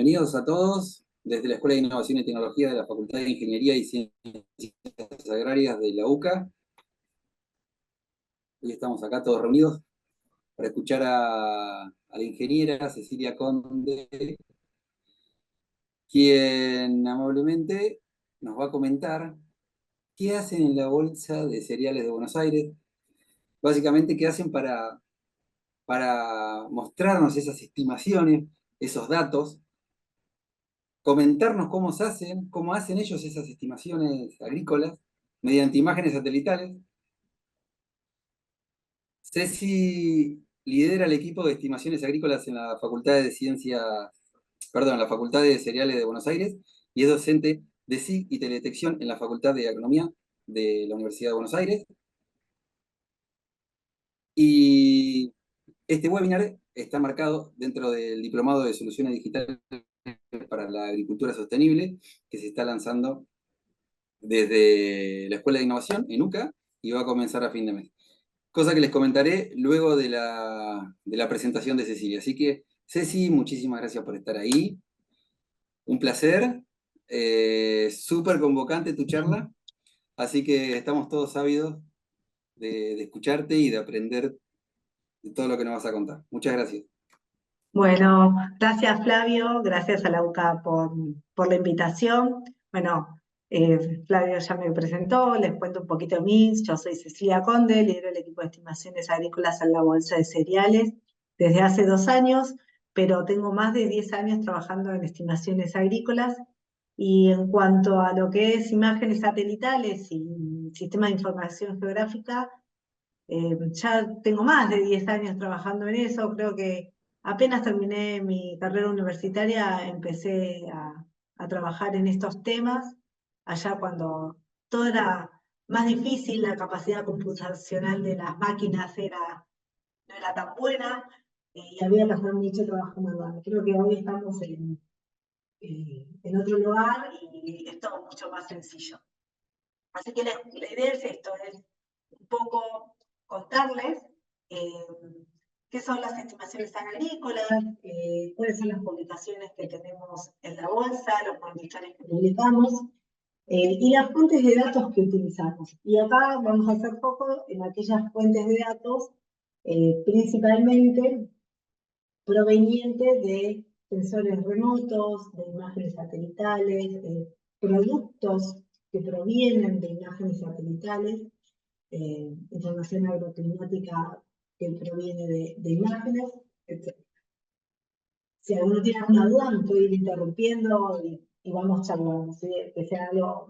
bienvenidos a todos desde la Escuela de Innovación y Tecnología de la Facultad de Ingeniería y Ciencias Agrarias de la UCA. Hoy estamos acá todos reunidos para escuchar a la ingeniera Cecilia Conde, quien amablemente nos va a comentar qué hacen en la Bolsa de Cereales de Buenos Aires, básicamente qué hacen para mostrarnos esas estimaciones, esos datos, comentarnos cómo hacen ellos esas estimaciones agrícolas mediante imágenes satelitales. Ceci lidera el equipo de estimaciones agrícolas en la Facultad de la Facultad de Cereales de Buenos Aires y es docente de SIG y teledetección en la Facultad de Agronomía de la Universidad de Buenos Aires. Y este webinar está marcado dentro del Diplomado de Soluciones Digitales para la Agricultura Sostenible, que se está lanzando desde la Escuela de Innovación en UCA y va a comenzar a fin de mes. Cosa que les comentaré luego de la presentación de Cecilia. Así que, Ceci, muchísimas gracias por estar ahí. Un placer. Súper convocante tu charla. Así que estamos todos ávidos de escucharte y de aprender de todo lo que nos vas a contar. Muchas gracias. Bueno, gracias Flavio, gracias a la UCA por la invitación. Bueno, Flavio ya me presentó, les cuento un poquito de mí. Yo soy Cecilia Conde, lidero el equipo de estimaciones agrícolas en la Bolsa de Cereales desde hace 2 años, pero tengo más de 10 años trabajando en estimaciones agrícolas. Y en cuanto a lo que es imágenes satelitales y sistemas de información geográfica, ya tengo más de 10 años trabajando en eso. Creo que apenas terminé mi carrera universitaria, empecé a trabajar en estos temas, allá cuando todo era más difícil, la capacidad computacional de las máquinas no era tan buena, y había que hacer mucho trabajo manual. Creo que hoy estamos en otro lugar y es todo mucho más sencillo. Así que la idea es esto, es un poco contarles qué son las estimaciones agrícolas, cuáles son las publicaciones que tenemos en la bolsa, los monitores que publicamos, y las fuentes de datos que utilizamos. Y acá vamos a hacer foco en aquellas fuentes de datos principalmente provenientes de sensores remotos, de imágenes satelitales, productos que provienen de imágenes satelitales, información agroclimática que proviene de imágenes, etc. Si alguno tiene alguna duda, me puede ir interrumpiendo y vamos charlando, ¿sí? Que sea algo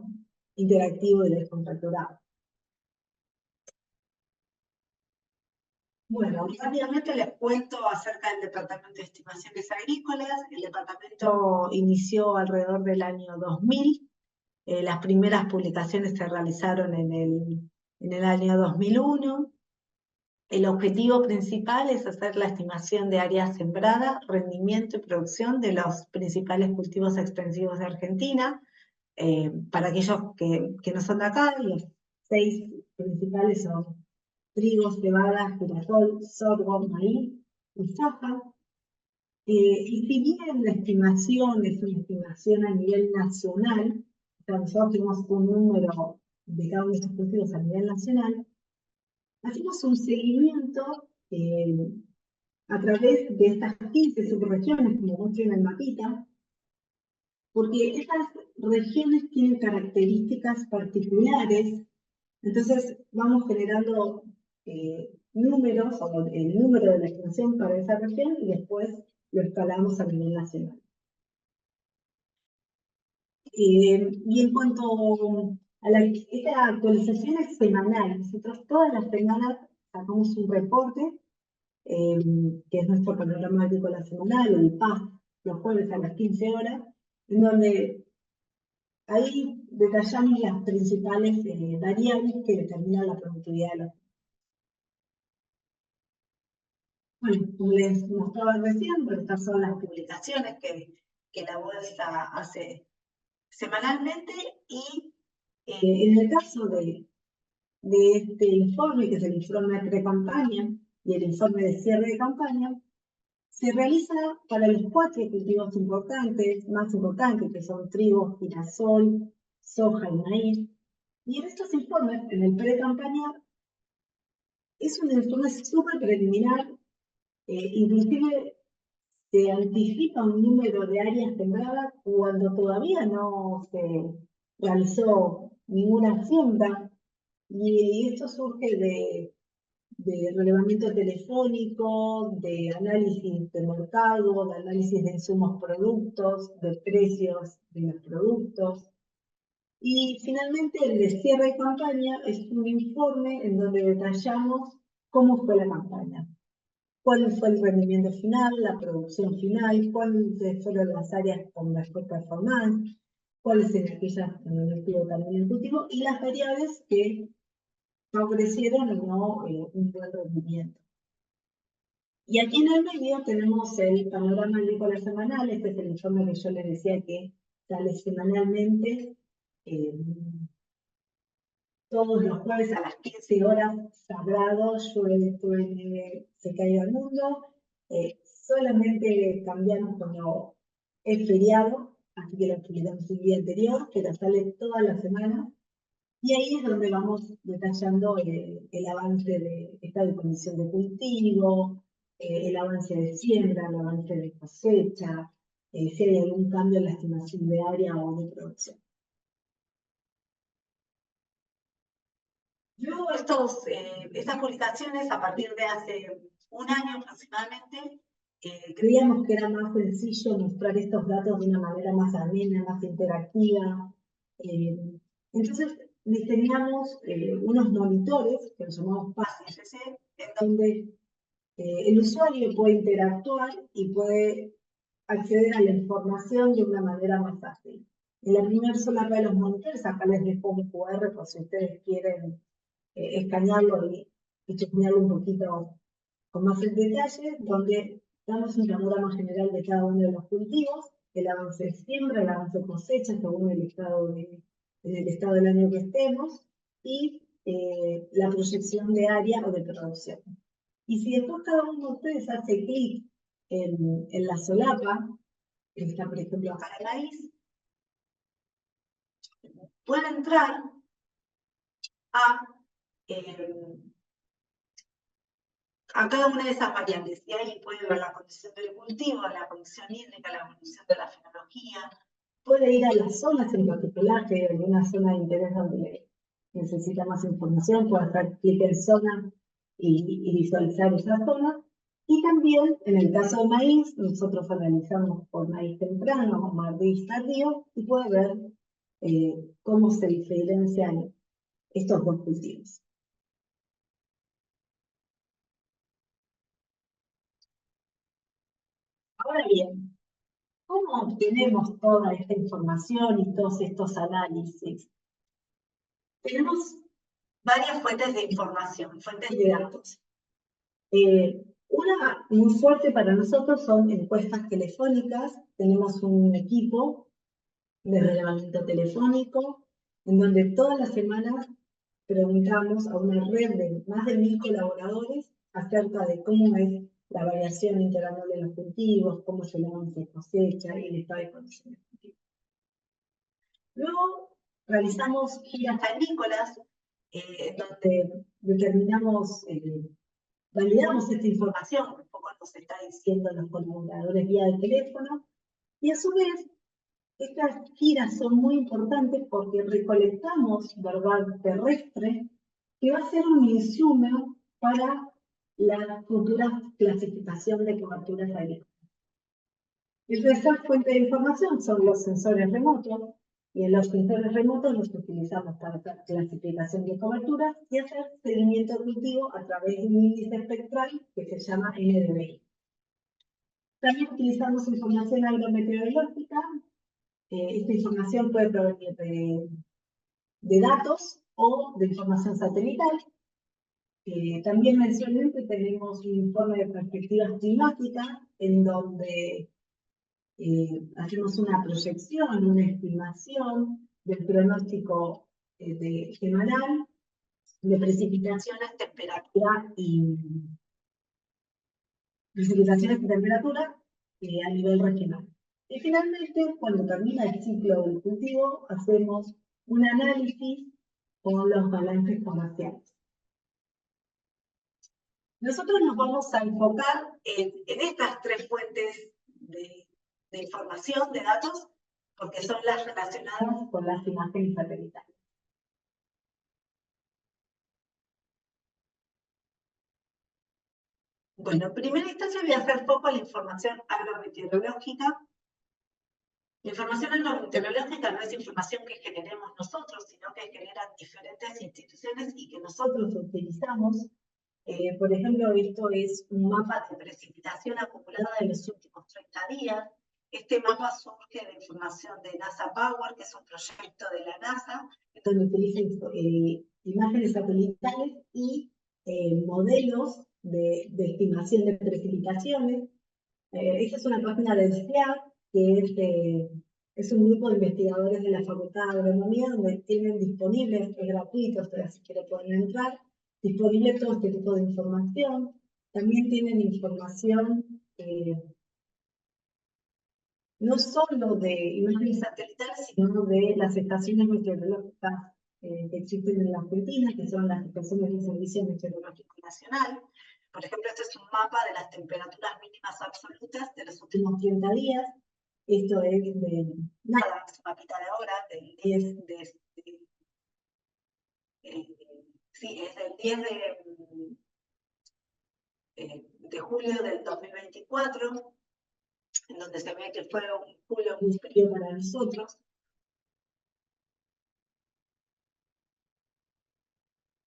interactivo y descontracturado. Bueno, rápidamente les cuento acerca del Departamento de Estimaciones Agrícolas. El departamento inició alrededor del año 2000. Las primeras publicaciones se realizaron en el año 2001. El objetivo principal es hacer la estimación de área sembrada, rendimiento y producción de los principales cultivos extensivos de Argentina. Para aquellos que no son de acá, los 6 principales son trigo, cebada, girasol, sorgo, maíz y soja. Y si bien la estimación es una estimación a nivel nacional, o sea, nosotros tenemos un número de cada uno de estos cultivos a nivel nacional, hacemos un seguimiento a través de estas 15 subregiones, como muestro en el mapita, porque estas regiones tienen características particulares. Entonces vamos generando números, o el número de la estimación para esa región, y después lo escalamos a nivel nacional. Y en cuanto a esta actualización es semanal, nosotros todas las semanas sacamos un reporte, que es nuestro panorama agrícola semanal, el PAS, los jueves a las 15 horas, en donde ahí detallamos las principales variables que determinan la productividad de los. Bueno, como les mostraba recién, bueno, estas son las publicaciones que la bolsa hace semanalmente, y en el caso de este informe, que es el informe de pre-campaña y el informe de cierre de campaña, Se realiza para los 4 cultivos importantes, más importantes, que son trigo, girasol, soja y maíz. Y en estos informes, en el pre-campaña, es un informe súper preliminar, inclusive se anticipa un número de áreas sembradas cuando todavía no se realizó ninguna siembra, y esto surge de relevamiento telefónico, de análisis de mercado, de análisis de insumos productos, de precios de los productos. Y finalmente el de cierre de campaña es un informe en donde detallamos cómo fue la campaña, cuál fue el rendimiento final, la producción final, cuáles fueron las áreas con mejor performance, cuáles eran aquellas que no estuvo tan bien el cultivo, y las variables que favorecieron o no un buen rendimiento. Y aquí en el medio tenemos el panorama agrícola semanal. Este es el informe que yo les decía que sale semanalmente, todos los jueves a las 15 horas, sagrado, llueve, truene, se caiga el mundo. Solamente cambiamos cuando es feriado, así que lo publicamos un día anterior, pero sale toda la semana. Y ahí es donde vamos detallando el avance de esta condición de cultivo, el avance de siembra, el avance de cosecha, si hay algún cambio en la estimación de área o de producción. Luego estas publicaciones, a partir de hace un año aproximadamente, creíamos que era más sencillo mostrar estos datos de una manera más amena, más interactiva. Entonces diseñamos unos monitores que los llamamos PAS-FC, en donde el usuario puede interactuar y puede acceder a la información de una manera más fácil. En la primera solapa de los monitores, acá les dejo un QR por si ustedes quieren escanearlo y chusmearlo un poquito con más en detalle, donde damos un panorama general de cada uno de los cultivos, el avance de siembra, el avance de cosecha, según el estado, en el estado del año que estemos, y la proyección de área o de producción. Y si después cada uno de ustedes hace clic en la solapa, que está por ejemplo acá en maíz, puede entrar a cada una de esas variables. Y ahí puede ver la condición del cultivo, la condición hídrica, la condición de la fenología. Puede ir a las zonas en particular, que hay alguna zona de interés donde necesita más información, puede hacer clic en zona y visualizar esa zona. Y también, en el caso de maíz, nosotros analizamos por maíz temprano o maíz tardío y puede ver cómo se diferencian estos dos cultivos. Ahora bien, ¿cómo obtenemos toda esta información y todos estos análisis? Tenemos varias fuentes de información, fuentes de datos. Una muy fuerte para nosotros son encuestas telefónicas. Tenemos un equipo de relevamiento telefónico en donde todas las semanas preguntamos a una red de más de 1000 colaboradores acerca de cómo es la variación interanual de los cultivos, cómo es el avance de cosecha y el estado de condiciones del cultivo. Luego realizamos giras agrícolas, donde determinamos, validamos esta información, un poco nos está diciendo los colaboradores vía de teléfono, y a su vez, estas giras son muy importantes porque recolectamos verdad terrestre, que va a ser un insumo para la futura clasificación de coberturas agrícolas. El tercer fuente de información son los sensores remotos, y en los sensores remotos los utilizamos para hacer clasificación de coberturas y hacer seguimiento cultivo a través de un índice espectral que se llama NDVI. También utilizamos información agrometeorológica. Esta información puede provenir de datos o de información satelital. También mencioné que tenemos un informe de perspectivas climáticas en donde hacemos una proyección, una estimación del pronóstico semanal de precipitaciones, temperatura precipitaciones y temperatura a nivel regional. Y finalmente, cuando termina el ciclo del cultivo, hacemos un análisis con los balances comerciales. Nosotros nos vamos a enfocar en estas tres fuentes de información, de datos, porque son las relacionadas con las imágenes satelitales. Bueno, en primera instancia voy a hacer foco a la información agrometeorológica. La información agrometeorológica no es información que generemos nosotros, sino que generan diferentes instituciones y que nosotros utilizamos. Por ejemplo, esto es un mapa de precipitación acumulada en los últimos 30 días. Este mapa surge de información de NASA Power, que es un proyecto de la NASA, donde utiliza imágenes satelitales y modelos de estimación de precipitaciones. Esta es una página del SLAP, que es un grupo de investigadores de la Facultad de Agronomía, donde tienen disponibles, es gratuito, ustedes si quieren pueden entrar, disponible todo este tipo de información. También tienen información no solo de imágenes satelitales, sino de las estaciones meteorológicas que existen en la Argentina, que son las estaciones del Servicio Meteorológico Nacional. Por ejemplo, este es un mapa de las temperaturas mínimas absolutas de los últimos 30 días. Esto es de, nada, es un mapita de ahora, del 10 sí, es del 10 de julio del 2024, en donde se ve que fue un julio muy frío para nosotros.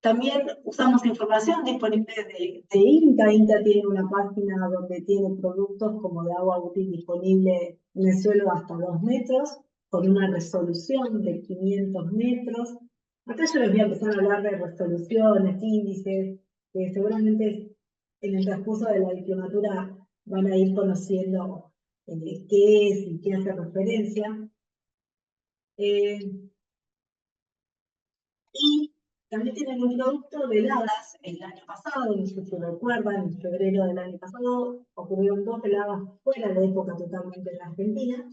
También usamos información disponible de INTA. INTA tiene una página donde tiene productos como de agua útil disponible en el suelo hasta 2 metros, con una resolución de 500 metros. Acá yo les voy a empezar a hablar de resoluciones, índices, que seguramente en el transcurso de la diplomatura van a ir conociendo qué es y qué hace referencia. Y también tienen un producto de heladas el año pasado, no sé si recuerdan, en febrero del año pasado ocurrieron 2 heladas fuera de época totalmente en la Argentina,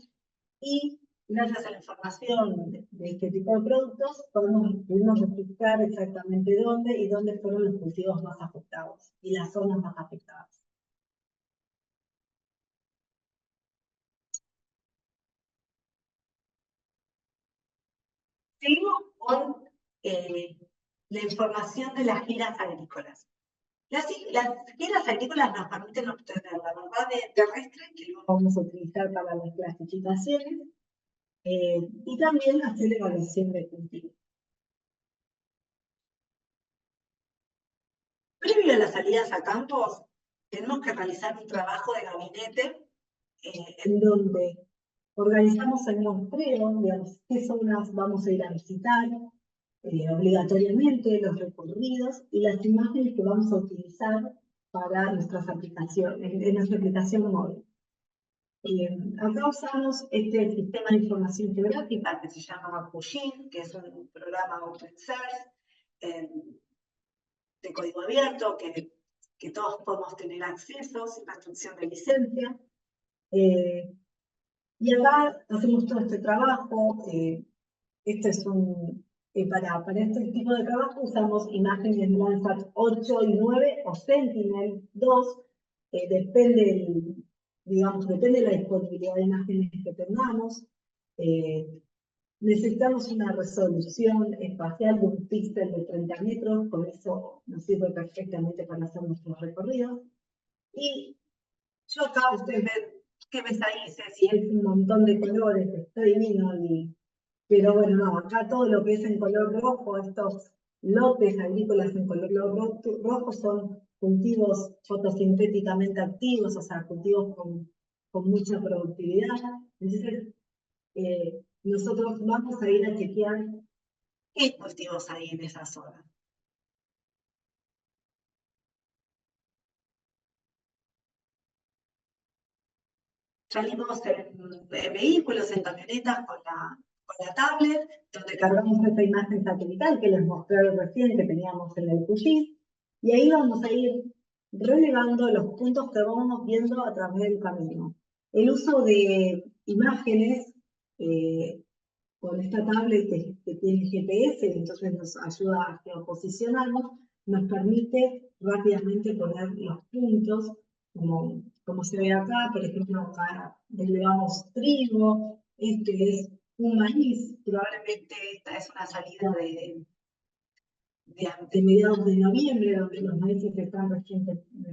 y gracias a la información de este tipo de productos pudimos registrar exactamente dónde y dónde fueron los cultivos más afectados y las zonas más afectadas. Seguimos con la información de las giras agrícolas. Las giras agrícolas nos permiten obtener la verdad terrestre, que luego vamos a utilizar para las clasificaciones, y también hacer evaluación de cultivo. Previo a las salidas a campos, tenemos que realizar un trabajo de gabinete en donde organizamos el muestreo, digamos, qué zonas vamos a ir a visitar, obligatoriamente, los recorridos y las imágenes que vamos a utilizar para nuestras aplicaciones, en nuestra aplicación móvil. Acá usamos este sistema de información geográfica que se llama QGIS, que es un programa open source de código abierto, que todos podemos tener acceso sin restricción de licencia. Y acá hacemos todo este trabajo. Este es para este tipo de trabajo usamos imágenes Landsat 8 y 9 o Sentinel-2, depende de la disponibilidad de imágenes que tengamos. Necesitamos una resolución espacial de un píxel de 30 metros, con eso nos sirve perfectamente para hacer nuestros recorridos. Y yo acá, ustedes ven, ¿qué ves ahí, Ceci? Es un montón de colores, está divino, pero bueno, no, acá todo lo que es en color rojo, estos lotes agrícolas en color rojo son cultivos fotosintéticamente activos, o sea, cultivos con mucha productividad. Entonces, nosotros vamos a ir a chequear qué cultivos hay en esa zona. Salimos en vehículos, en camionetas con la tablet, donde cargamos esta imagen satelital que les mostré recién que teníamos en el QGIS, y ahí vamos a ir relevando los puntos que vamos viendo a través del camino. El uso de imágenes con esta tablet que tiene GPS, entonces nos ayuda a geoposicionarnos, nos permite rápidamente poner los puntos, como se ve acá, por ejemplo, acá relevamos trigo, este es un maíz, probablemente esta es una salida de mediados de noviembre, donde los maíces están recién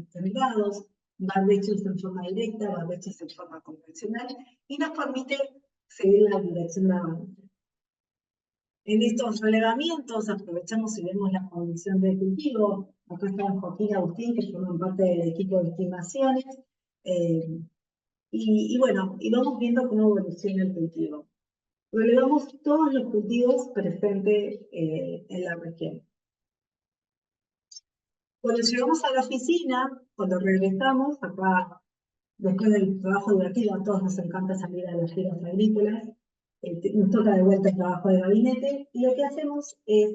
sembrados, barbechos en forma directa, barbechos en forma convencional, y nos permite seguir la dirección de avance. En estos relevamientos aprovechamos y vemos la condición de cultivo. Acá está Joaquín y Agustín, que forman parte del equipo de estimaciones. Y bueno, y vamos viendo cómo evoluciona el cultivo. Relevamos todos los cultivos presentes en la región. Cuando llegamos a la oficina, cuando regresamos, acá, después del trabajo divertido, a todos nos encanta salir a las ferias agrícolas, nos toca de vuelta el trabajo de gabinete, y lo que hacemos es,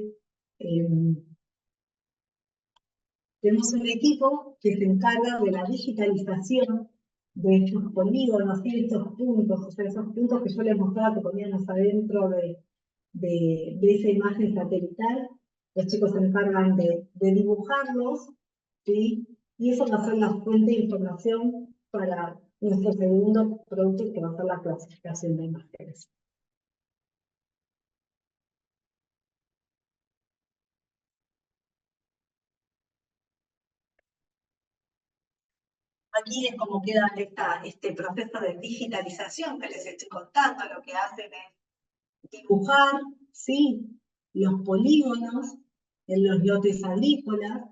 tenemos un equipo que se encarga de la digitalización de estos polígonos y de estos puntos, o sea, esos puntos que yo les mostraba que poníamos adentro de esa imagen satelital. Los chicos se encargan de dibujarlos, ¿sí? Y eso va a ser la fuente de información para nuestro segundo producto, que va a ser la clasificación de imágenes. Aquí es como queda este proceso de digitalización que les estoy contando. Lo que hacen es dibujar, ¿sí?, los polígonos en los lotes agrícolas,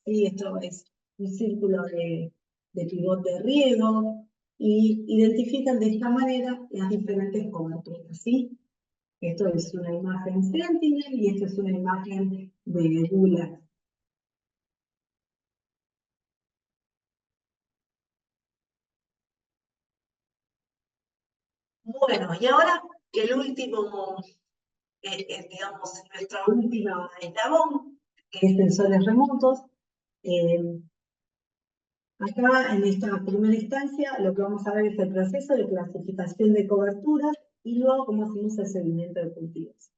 ¿sí? Esto es un círculo de pivot de riego, y identifican de esta manera las diferentes coberturas, ¿sí? Esto es una imagen Sentinel y esto es una imagen de Google. Bueno, y ahora el último, digamos, nuestra última eslabón, que es sensores remotos. Acá, en esta primera instancia, lo que vamos a ver es el proceso de clasificación de coberturas y luego cómo hacemos el seguimiento de cultivos.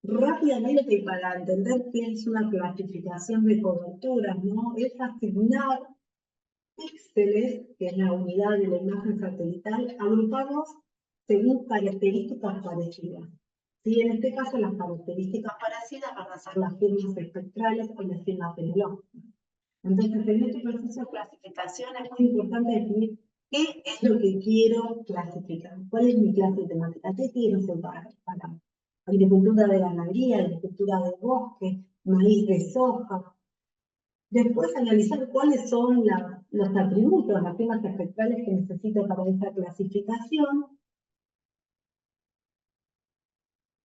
Rápidamente, para entender qué es una clasificación de coberturas, ¿no?, es asignar píxeles, que es la unidad de la imagen satelital, agrupados según características parecidas. Sí, en este caso, las características parecidas van a ser las firmas espectrales o las firmas fenológicas. Entonces, en este proceso de clasificación es muy importante definir qué es lo que quiero clasificar, cuál es mi clase temática, qué quiero separar para agricultura de ganadería, agricultura de bosque, maíz de soja. Después, analizar cuáles son los atributos, las firmas espectrales que necesito para esa clasificación.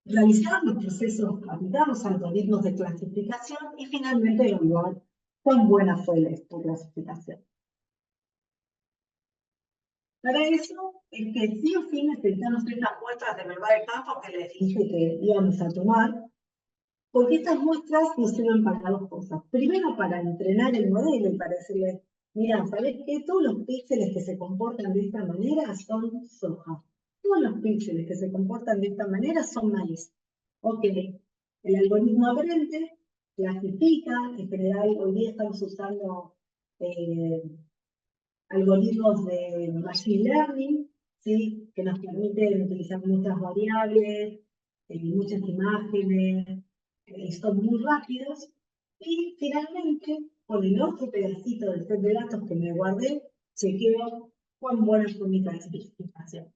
Realizar los procesos, aplicar los algoritmos de clasificación y finalmente evaluar cuán buena fue esta clasificación. Para eso es que sí o sí necesitamos estas muestras de verdad de campo que les dije que íbamos a tomar, porque estas muestras nos sirven para dos cosas. Primero, para entrenar el modelo y para decirle, mira, ¿sabes qué? Todos los píxeles que se comportan de esta manera son soja. Todos los píxeles que se comportan de esta manera son maíz. Ok, el algoritmo aprende, clasifica. En general, hoy día estamos usando algoritmos de machine learning, ¿sí?, que nos permiten utilizar muchas variables, muchas imágenes, y son muy rápidos. Y finalmente, con el otro pedacito del set de datos que me guardé, chequeo cuán buena fue mi clasificación.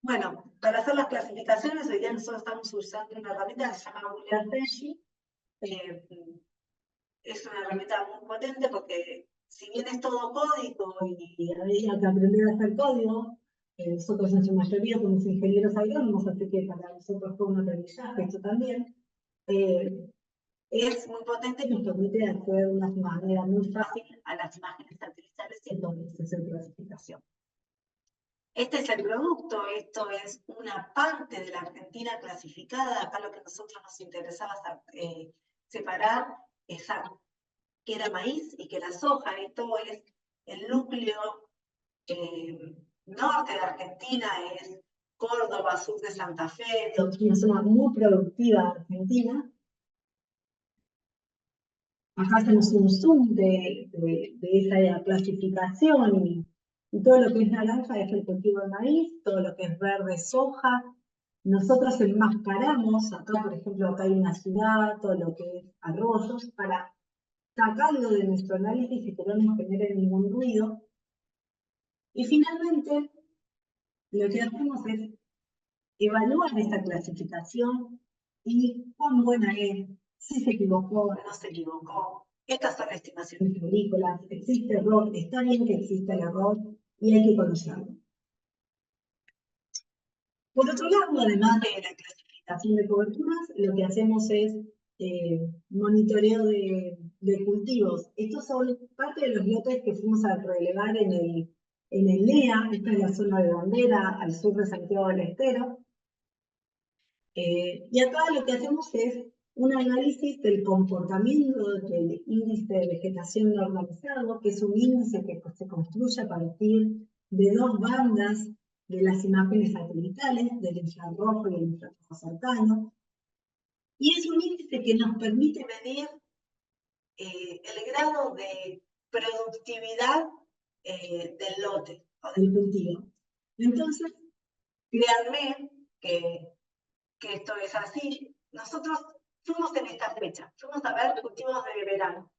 Bueno, para hacer las clasificaciones, hoy día nosotros estamos usando una herramienta que se llama Boolean Registry. Es una herramienta muy potente porque, si bien es todo código y había que aprender a hacer código, nosotros en su mayoría somos ingenieros agrónomos, así que para nosotros fue un aprendizaje esto también, es muy potente y nos permite acceder de una manera muy fácil a las imágenes satelitales y el proceso de clasificación. Este es el producto, esto es una parte de la Argentina clasificada. Acá lo que a nosotros nos interesaba separar es que era maíz y que era soja. Esto es el núcleo norte de Argentina, es Córdoba, sur de Santa Fe, una zona muy productiva de Argentina. Acá hacemos un zoom de esa clasificación y todo lo que es naranja es el cultivo de maíz, todo lo que es verde es soja. Nosotros enmascaramos, acá por ejemplo, acá hay una ciudad, todo lo que es arroyos, para sacarlo de nuestro análisis y que no nos genere ningún ruido. Y finalmente, lo que hacemos es evaluar esta clasificación y cuán buena es, si se equivocó o no se equivocó. Estas son estimaciones agrícolas, existe error, está bien que exista el error y hay que conocerlo. Por otro lado, además de la clasificación de coberturas, lo que hacemos es monitoreo de cultivos. Estos son parte de los lotes que fuimos a relevar en el NEA, esta es la zona de Bandera, al sur de Santiago del Estero. Y acá lo que hacemos es un análisis del comportamiento del índice de vegetación normalizado, que es un índice que se construye a partir de dos bandas de las imágenes satelitales, del infrarrojo y el infrarrojo cercano. Y es un índice que nos permite medir el grado de productividad del lote o del cultivo. Entonces, créanme que esto es así. Nosotros fuimos en esta fecha, fuimos a ver cultivos de verano.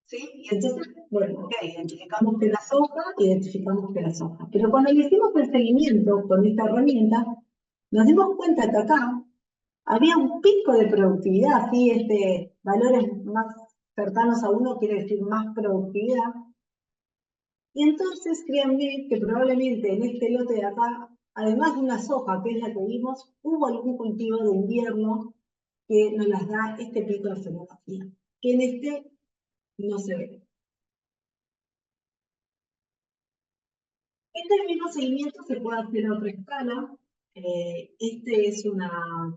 ¿Sí? Y entonces, bueno, identificamos que la soja, identificamos que la soja. Pero cuando le hicimos el seguimiento con esta herramienta, nos dimos cuenta que acá había un pico de productividad, ¿sí? Valores más cercanos a 1 quiere decir más productividad. Y entonces, créanme que probablemente en este lote de acá, además de una soja, que es la que vimos, hubo algún cultivo de invierno que nos las da este pico de fenología, que en este no se ve. Este mismo seguimiento se puede hacer a otra escala. Este es una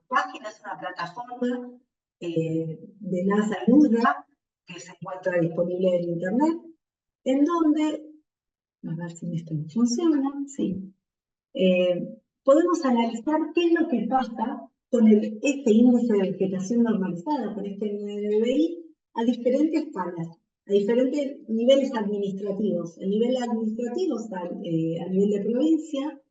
página, es una plataforma de NASA NUDRA, que se encuentra disponible en Internet, en donde, a ver si esto funciona, sí. Podemos analizar qué es lo que pasa con este índice de vegetación normalizada, con este NDVI, a diferentes escalas, a diferentes niveles administrativos. El nivel administrativo está a nivel de provincia,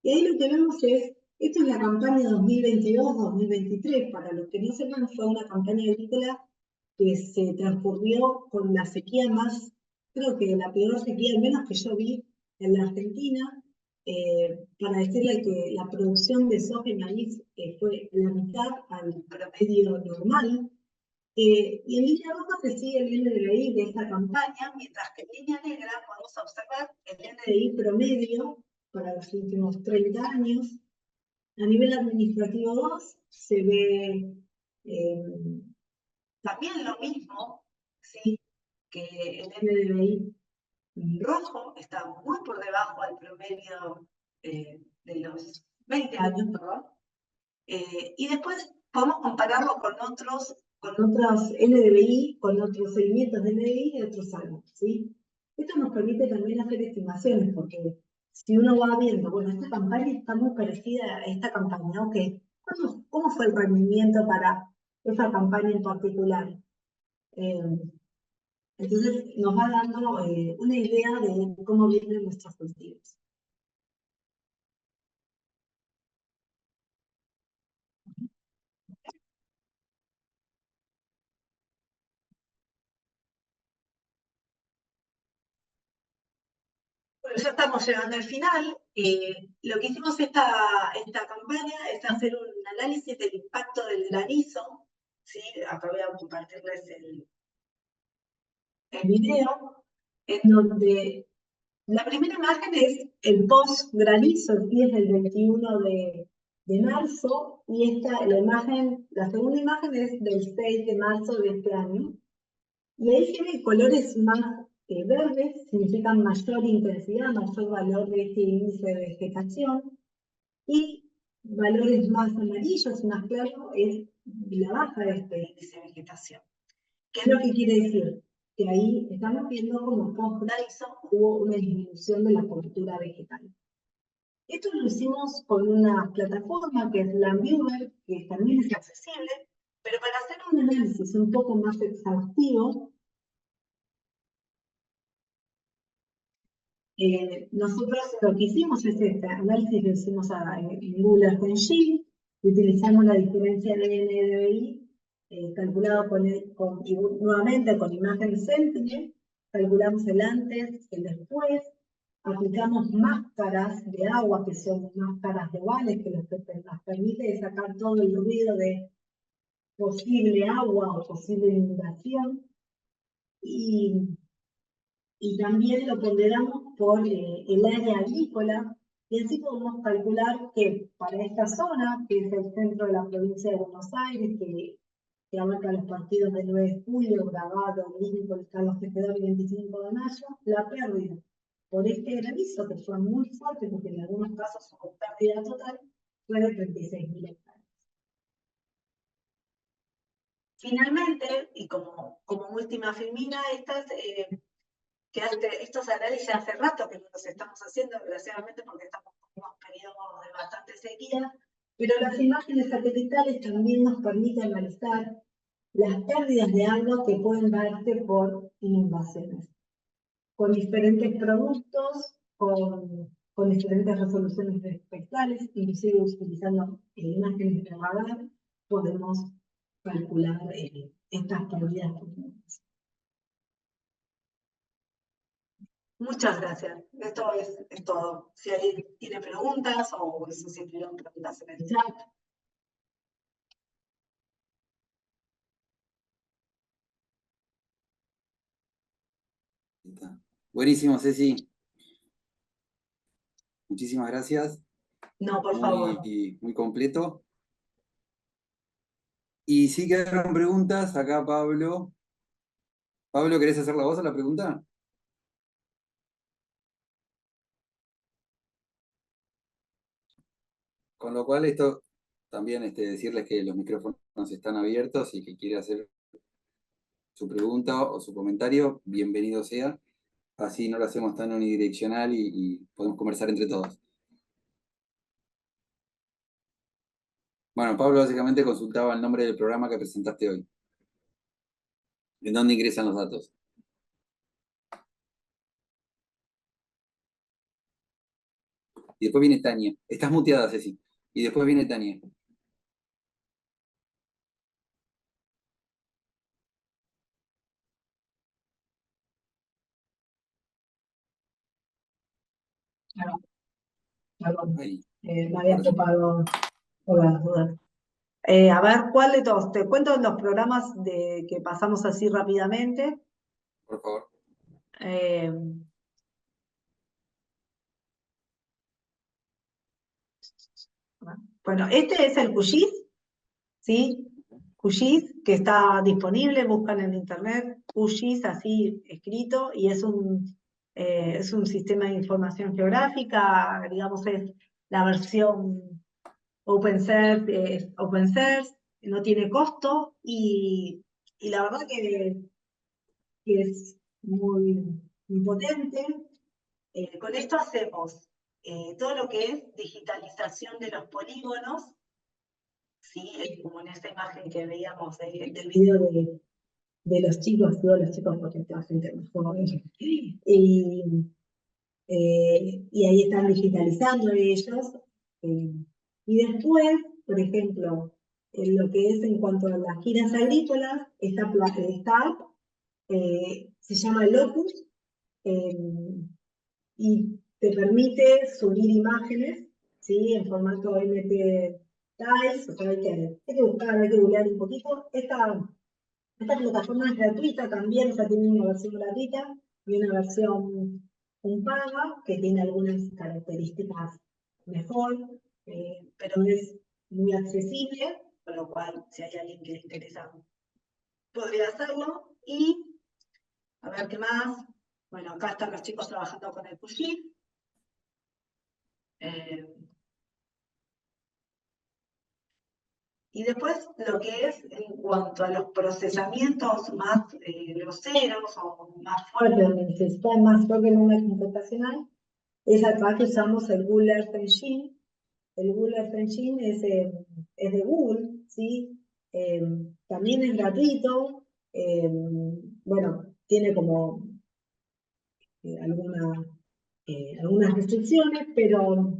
y ahí lo que vemos es, esto es la campaña 2022-2023, para los que no sepan, fue una campaña agrícola que se transcurrió con la sequía más, creo que la peor sequía, al menos que yo vi en la Argentina, para decirle que la producción de soja y maíz fue la mitad al promedio normal. Y en línea roja se sigue el NDVI de esta campaña, mientras que en línea negra podemos observar el NDVI promedio para los últimos 30 años. A nivel administrativo 2 se ve también lo mismo, ¿sí? Que el NDVI rojo está muy por debajo del promedio de los 20 años, perdón. Y después podemos compararlo con otros NDVI, con otros seguimientos de NDVI de otros años, ¿sí? Esto nos permite también hacer estimaciones, porque si uno va viendo, bueno, esta campaña está muy parecida a esta campaña, ¿ok? ¿Cómo fue el rendimiento para esa campaña en particular? Entonces nos va dando una idea de cómo vienen nuestros cultivos. Bueno, ya estamos llegando al final. Lo que hicimos esta campaña es hacer un análisis del impacto del granizo. ¿Sí? Acá voy a compartirles el video, en donde la primera imagen es el post granizo, que es el 21 de marzo, y la segunda imagen es del 6 de marzo de este año. Y ahí tiene colores más verdes significan mayor intensidad, mayor valor de este índice de vegetación, y valores más amarillos, más claros, es la baja de este índice de vegetación. ¿Qué es lo que quiere decir? Que ahí estamos viendo como post-Dyson hubo una disminución de la cobertura vegetal. Esto lo hicimos con una plataforma que es Landviewer, que también es accesible, pero para hacer un análisis un poco más exhaustivo, nosotros lo que hicimos es este análisis, lo hicimos en Google Earth Engine, y utilizamos la diferencia de NDVI calculado nuevamente con imagen Sentinel, calculamos el antes, el después, aplicamos máscaras de agua, que son máscaras globales, que nos permite sacar todo el ruido de posible agua o posible inundación, y también lo ponderamos por el área agrícola, y así podemos calcular que para esta zona, que es el centro de la provincia de Buenos Aires, que abarca los partidos del 9 de julio, Bragado, Lincoln, Carlos Tejedor y 25 de mayo, la pérdida por este granizo, que fue muy fuerte, porque en algunos casos hubo pérdida total, fue de 36.000 hectáreas. Finalmente, y como última filmina, estos análisis hace rato que los estamos haciendo, desgraciadamente porque estamos en unos periodos de bastante sequía, pero las imágenes satelitales también nos permiten analizar las pérdidas de agua que pueden darse por inundaciones, con diferentes productos, con diferentes resoluciones espectrales, inclusive utilizando imágenes de radar, podemos calcular estas pérdidas. Muchas gracias. Esto es todo. Si alguien tiene preguntas o eso siempre lo preguntas en el chat. Buenísimo, Ceci. Muchísimas gracias. No, por favor. Muy completo. Y sí quedaron preguntas. Acá Pablo. Pablo, ¿querés hacer la voz a la pregunta? Con lo cual, esto también decirles que los micrófonos están abiertos y que quiere hacer su pregunta o su comentario, bienvenido sea. Así no lo hacemos tan unidireccional y podemos conversar entre todos. Bueno, Pablo básicamente consultaba el nombre del programa que presentaste hoy. ¿En dónde ingresan los datos? Y después viene Tania. Estás muteada, Ceci. Y después viene Tania. Perdón. Ahí. Me había topado por las dudas. A ver, ¿cuál de todos? Te cuento los programas que pasamos así rápidamente. Por favor. Bueno, este es el QGIS, ¿sí? QGIS, que está disponible, buscan en internet, QGIS así escrito, y es un sistema de información geográfica, digamos, es la versión open source, no tiene costo, y la verdad que es muy potente. Con esto hacemos todo lo que es digitalización de los polígonos, ¿sí? Como en esta imagen que veíamos del video de los chicos, todos los chicos porque toda gente más joven. Y ahí están digitalizando ellos. Y después, por ejemplo, en lo que es en cuanto a las giras agrícolas, esta app se llama Locus, y te permite subir imágenes, ¿sí? En formato MP Tiles, o sea, hay que buscar, hay que googlear un poquito. Esta plataforma es gratuita también, o sea, tiene una versión gratuita y una versión paga, que tiene algunas características mejor, pero es muy accesible, con lo cual, si hay alguien que le interesa, podría hacerlo. Y, a ver qué más. Bueno, acá están los chicos trabajando con el Fuji. Y después lo que es en cuanto a los procesamientos más groseros o más fuertes, donde necesitan más toque en una computacional, es acá que usamos el Google Earth Engine. El Google Earth Engine es de Google, ¿sí? También es gratuito. Bueno, tiene como algunas restricciones, pero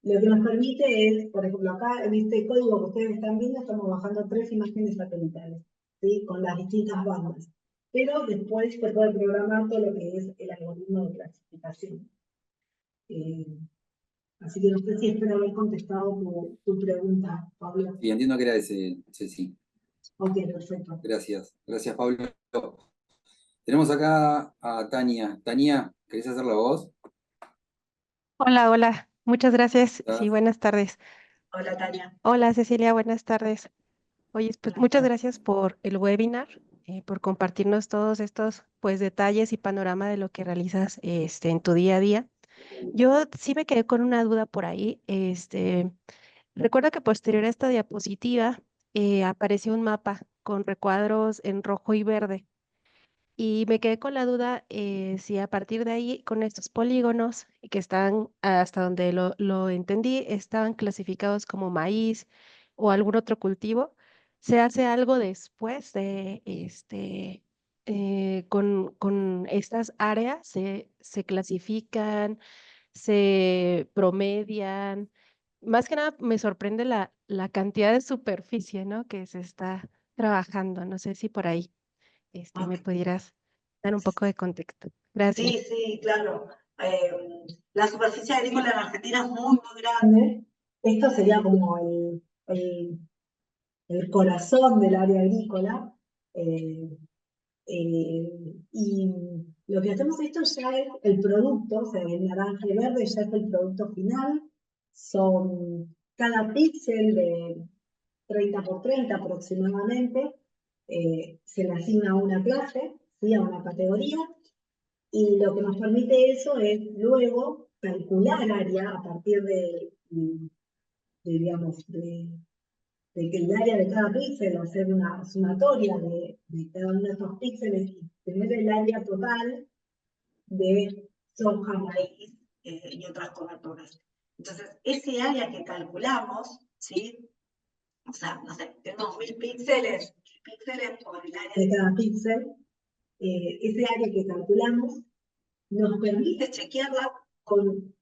lo que nos permite es, por ejemplo, acá en este código que ustedes están viendo, estamos bajando 3 imágenes satelitales, ¿sí? Con las distintas bandas. Pero después se puede programar todo lo que es el algoritmo de clasificación. Así que no sé si espero haber contestado tu pregunta, Pablo. Y entiendo que era ese, sí. Ok, perfecto. Gracias, gracias Pablo. Tenemos acá a Tania. Tania, ¿querés hacer la voz? Hola, hola, muchas gracias. Sí, ¿Estás? buenas tardes. Hola, Tania. Hola, Cecilia, buenas tardes. Oye, pues Buenas muchas tardes. gracias por el webinar, por compartirnos todos estos pues detalles y panorama de lo que realizas en tu día a día. Yo sí me quedé con una duda por ahí. Recuerdo que posterior a esta diapositiva apareció un mapa con recuadros en rojo y verde. Y me quedé con la duda si a partir de ahí, con estos polígonos que están, hasta donde lo entendí, estaban clasificados como maíz o algún otro cultivo, ¿se hace algo después de con estas áreas? ¿Se clasifican, se promedian? Más que nada me sorprende la cantidad de superficie, ¿no? Que se está trabajando. No sé si por ahí me Ok. pudieras dar un poco de contexto. Gracias. Sí, sí, claro. La superficie agrícola en Argentina es muy, muy grande. Esto sería como el corazón del área agrícola. eh, y lo que hacemos esto ya es el producto, o sea, el naranja y verde ya es el producto final. Son cada píxel de 30 por 30 aproximadamente, se le asigna a una clase, ¿sí? A una categoría, y lo que nos permite eso es luego calcular área a partir digamos, de que el área de cada píxel, hacer una sumatoria de cada uno de esos píxeles y tener el área total de soja, maíz y otras coberturas. Entonces, ese área que calculamos, ¿sí? O sea, no sé, tengo 1000 píxeles por el área de cada píxel, ese área que calculamos nos permite chequearla con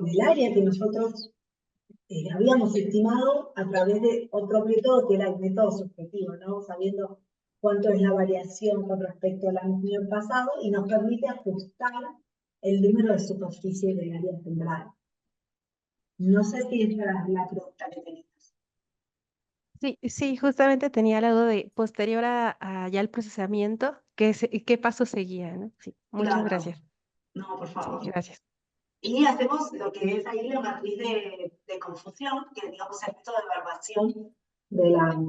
el área que nosotros habíamos estimado a través de otro método que era el método subjetivo, ¿no? Sabiendo cuánto es la variación con respecto al año pasado y nos permite ajustar el número de superficie del área sembrada. No sé si esa es la pregunta que tenías. Sí, sí, justamente tenía la duda de posterior a ya el procesamiento, ¿qué paso seguía, ¿no? Sí, muchas Claro, gracias. no, por Sí, favor. gracias. Y hacemos lo que es ahí la matriz de confusión, que digamos es el método de evaluación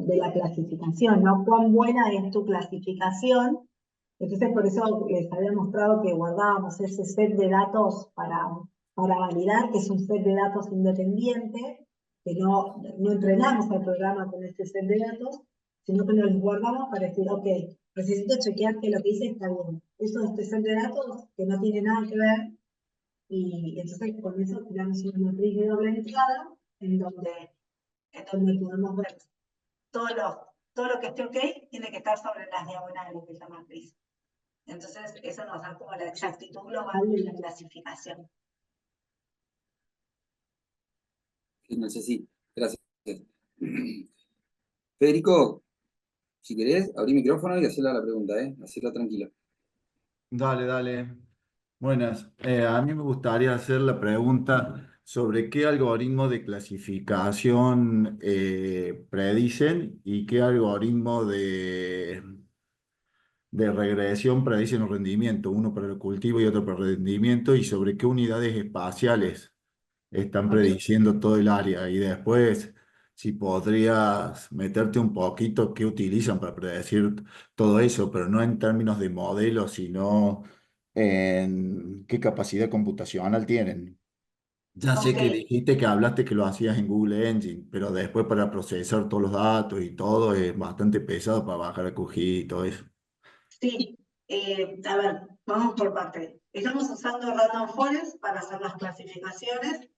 de la clasificación, ¿no? Cuán buena es tu clasificación. Entonces, por eso les había mostrado que guardábamos ese set de datos para validar, que es un set de datos independiente, que no entrenamos al programa con este set de datos, sino que nos los guardamos para decir, ok, necesito chequear que lo que hice está bien. Eso es este set de datos que no tiene nada que ver y entonces con eso creamos una matriz de doble entrada en donde podemos ver todo todo lo que esté ok tiene que estar sobre las diagonales de esa matriz. Entonces eso nos da como la exactitud global de la clasificación. No sé si. Gracias. Federico, si querés, abrí micrófono y hacerle la pregunta, hacerla tranquila. Dale, dale. Buenas. A mí me gustaría hacer la pregunta sobre qué algoritmo de clasificación predicen y qué algoritmo de regresión predicen los rendimientos, uno para el cultivo y otro para el rendimiento, y sobre qué unidades espaciales están Okay. prediciendo todo el área. Y después, si podrías meterte un poquito qué utilizan para predecir todo eso, pero no en términos de modelos, sino en qué capacidad computacional tienen. Ya sé Ok, que dijiste que hablaste que lo hacías en Google Engine, pero después para procesar todos los datos y todo es bastante pesado para bajar a QGIS y todo eso. sí. A ver, vamos por parte. Estamos usando Random Forest para hacer las clasificaciones.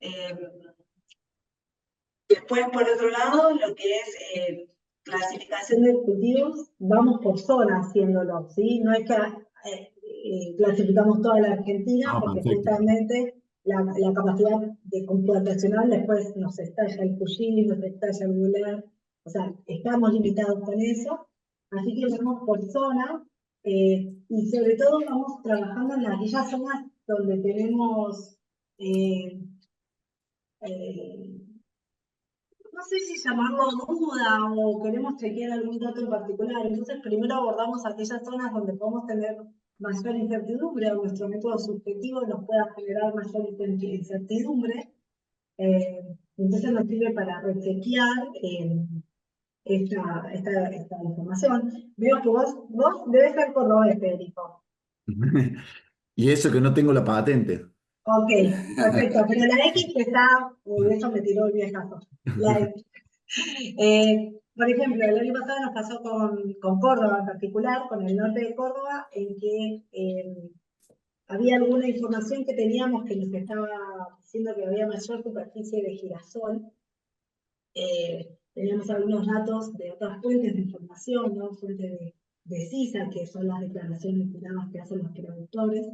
Eh, Después, por otro lado, lo que es clasificación de cultivos, vamos por zona haciéndolo, ¿sí? No es que clasificamos toda la Argentina, Ah, porque perfecto. justamente la capacidad de computacional después nos estalla el QGIS, nos estalla el Google Earth, o sea, estamos limitados con eso, así que vamos por zona, y sobre todo vamos trabajando en aquellas zonas donde tenemos eh, eh, no sé si llamarlo duda o queremos chequear algún dato en particular. Entonces, primero abordamos aquellas zonas donde podemos tener mayor incertidumbre, o nuestro método subjetivo nos pueda generar mayor incertidumbre. Entonces, nos sirve para rechequear esta información. Veo que vos debes ser cordobés, Federico. Y eso que no tengo la patente. Ok, perfecto. Pero la X que está, uy, eso me tiró el viejazo. La X. Por ejemplo, el año pasado nos pasó con Córdoba en particular, con el norte de Córdoba, en que había alguna información que teníamos que nos estaba diciendo que había mayor superficie de girasol. Teníamos algunos datos de otras fuentes de información, ¿no? Fuentes de CISA, que son las declaraciones juradas que hacen los productores.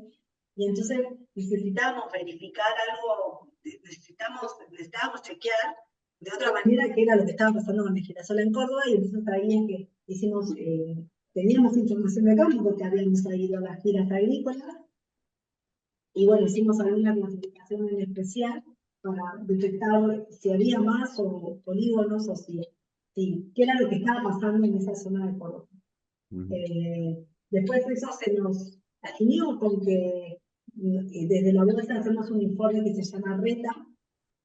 Y entonces necesitamos verificar algo, necesitábamos chequear de otra manera qué era lo que estaba pasando con el girasol en Córdoba, y entonces ahí es que teníamos información de campo porque habíamos ido a las giras agrícolas, y bueno, hicimos alguna clasificación en especial para detectar si había más o polígonos o qué era lo que estaba pasando en esa zona de Córdoba. Después eso se nos alineó con que desde la bolsa hacemos un informe que se llama RETA,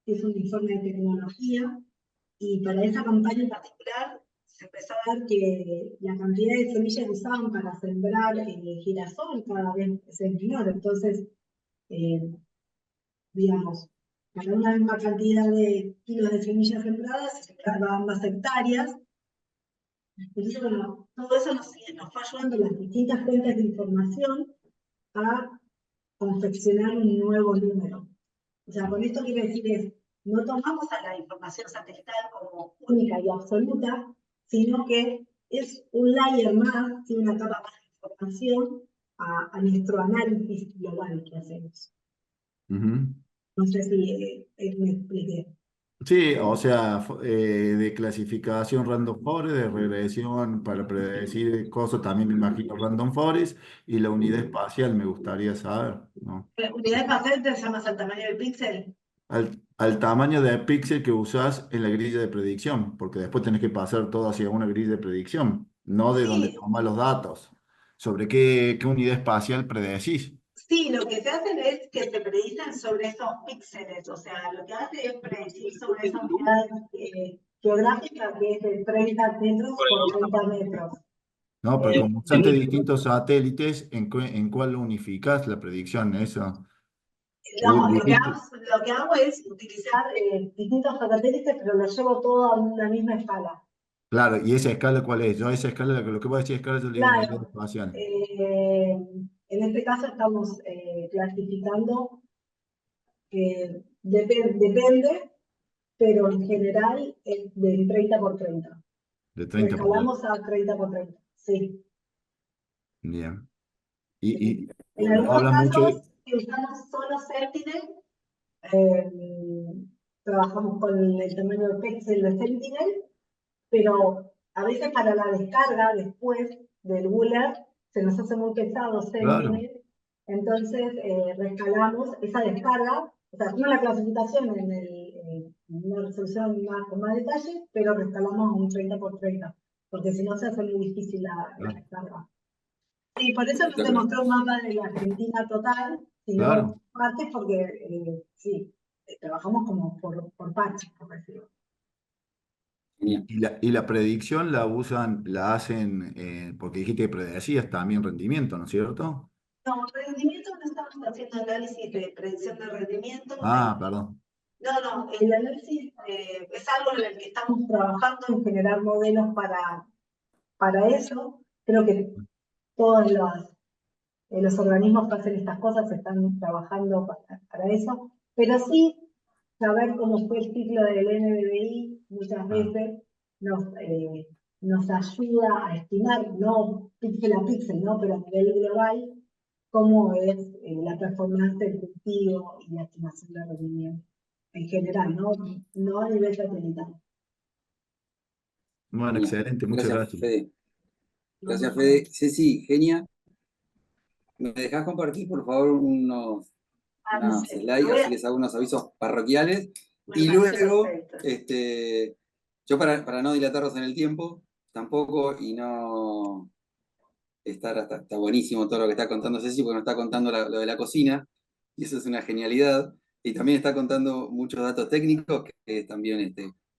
que es un informe de tecnología, y para esa campaña en particular se empezó a ver que la cantidad de semillas que usaban para sembrar girasol cada vez es menor. Entonces, digamos, para una misma cantidad de kilos de semillas sembradas se sembraban más hectáreas. Entonces, bueno, todo eso nos fue ayudando las distintas fuentes de información a confeccionar un nuevo número. O sea, con esto quiero decir es, no tomamos a la información satelital como única y absoluta, sino que es un layer más, tiene una capa más de información a nuestro análisis global que hacemos. No sé si me expliqué. Sí, o sea, de clasificación random forest, de regresión para predecir cosas, también me imagino random forest, y la unidad espacial me gustaría saber, ¿no? La unidad de patente se llama al tamaño del píxel. Al tamaño de píxel que usas en la grilla de predicción, porque después tenés que pasar todo hacia una grilla de predicción, no de donde Sí, tomas los datos. ¿Sobre qué unidad espacial predecís? sí, lo que se hace es que se predicen sobre esos píxeles, o sea, lo que hace es predecir sobre esa unidad geográfica que es de 30 metros por 30 metros. No, pero Eh, como usaste distintos satélites, ¿en cuál unificás la predicción? Eso. no, Dijiste, lo que hago es utilizar distintos satélites, pero los llevo todo a una misma escala. claro, ¿y esa escala cuál es? Yo a esa escala, lo que vos decís escala, yo le digo unidad Claro, espacial. en este caso estamos clasificando, depende, pero en general es del 30 por 30. De 30 por 30. Escalamos a 30 por 30, sí. Bien. Sí. Y En vos algunos hablas mucho de... casos, si usamos solo Sentinel, eh, trabajamos con el tamaño de píxel de Sentinel, pero a veces para la descarga después del Buller se nos hace muy pesado Claro, Sentinel, entonces rescalamos esa descarga, o sea, hacemos la clasificación en una resolución con más detalle, pero rescalamos a un 30 por 30, porque si no se hace muy difícil la claro, descarga. Sí, por eso no se Espectacular. mostró un mapa de la Argentina total, claro. sino partes porque, sí, trabajamos como por parches, por decirlo. Genial. Y la predicción la usan, la hacen, porque dijiste que predecías también rendimiento, ¿no es cierto? No, rendimiento no estamos haciendo análisis de predicción de rendimiento. Ah, perdón. No, el análisis es algo en el que estamos trabajando en generar modelos para eso. Creo que todos los organismos que hacen estas cosas están trabajando para eso, pero sí saber cómo fue el ciclo del NDVI muchas Ah, veces nos ayuda a estimar, no píxel a píxel, ¿no? Pero a nivel global, cómo es la performance del cultivo y la estimación de rendimiento en general, no a nivel satelital. bueno, Genial. excelente, muchas Gracias, gracias. Fede. Gracias, Fede. Ceci, genia. ¿Me dejás compartir, por favor, No unos sé, slides? Así les hago unos avisos parroquiales. me Y parece luego, perfecto. yo para no dilatarlos en el tiempo, tampoco, y no estar está buenísimo todo lo que está contando Ceci, porque nos está contando lo de la cocina, y eso es una genialidad. Y también está contando muchos datos técnicos, que también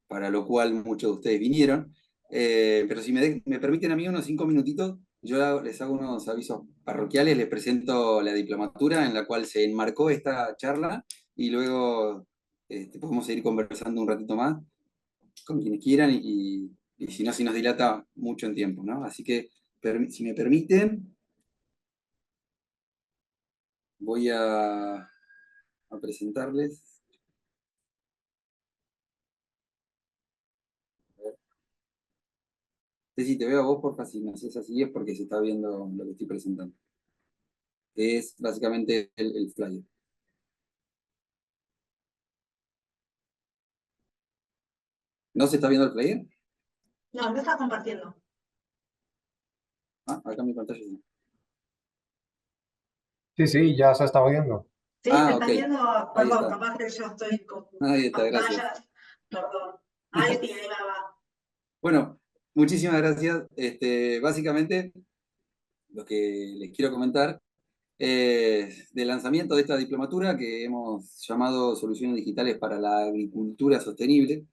para lo cual muchos de ustedes vinieron. Pero si me permiten a mí unos 5 minutitos, yo les hago unos avisos parroquiales, les presento la diplomatura en la cual se enmarcó esta charla, y luego podemos seguir conversando un ratito más con quienes quieran, y si no, si nos dilata mucho en tiempo, ¿no? Así que, si me permiten, voy a presentarles. Si te veo a vos, porfa, si no es así, es porque se está viendo lo que estoy presentando, que es básicamente el flyer. ¿No se está viendo el flyer? No está compartiendo. Ah, acá en mi pantalla sí. Sí, sí, ya se está viendo. Sí, se Ah, está ok, viendo, ahí perdón, está. capaz que yo estoy con Ahí está, gracias. pantallas, perdón. Ahí sí, ahí va. Bueno, muchísimas gracias. Básicamente, lo que les quiero comentar del lanzamiento de esta diplomatura que hemos llamado Soluciones Digitales para la Agricultura Sostenible.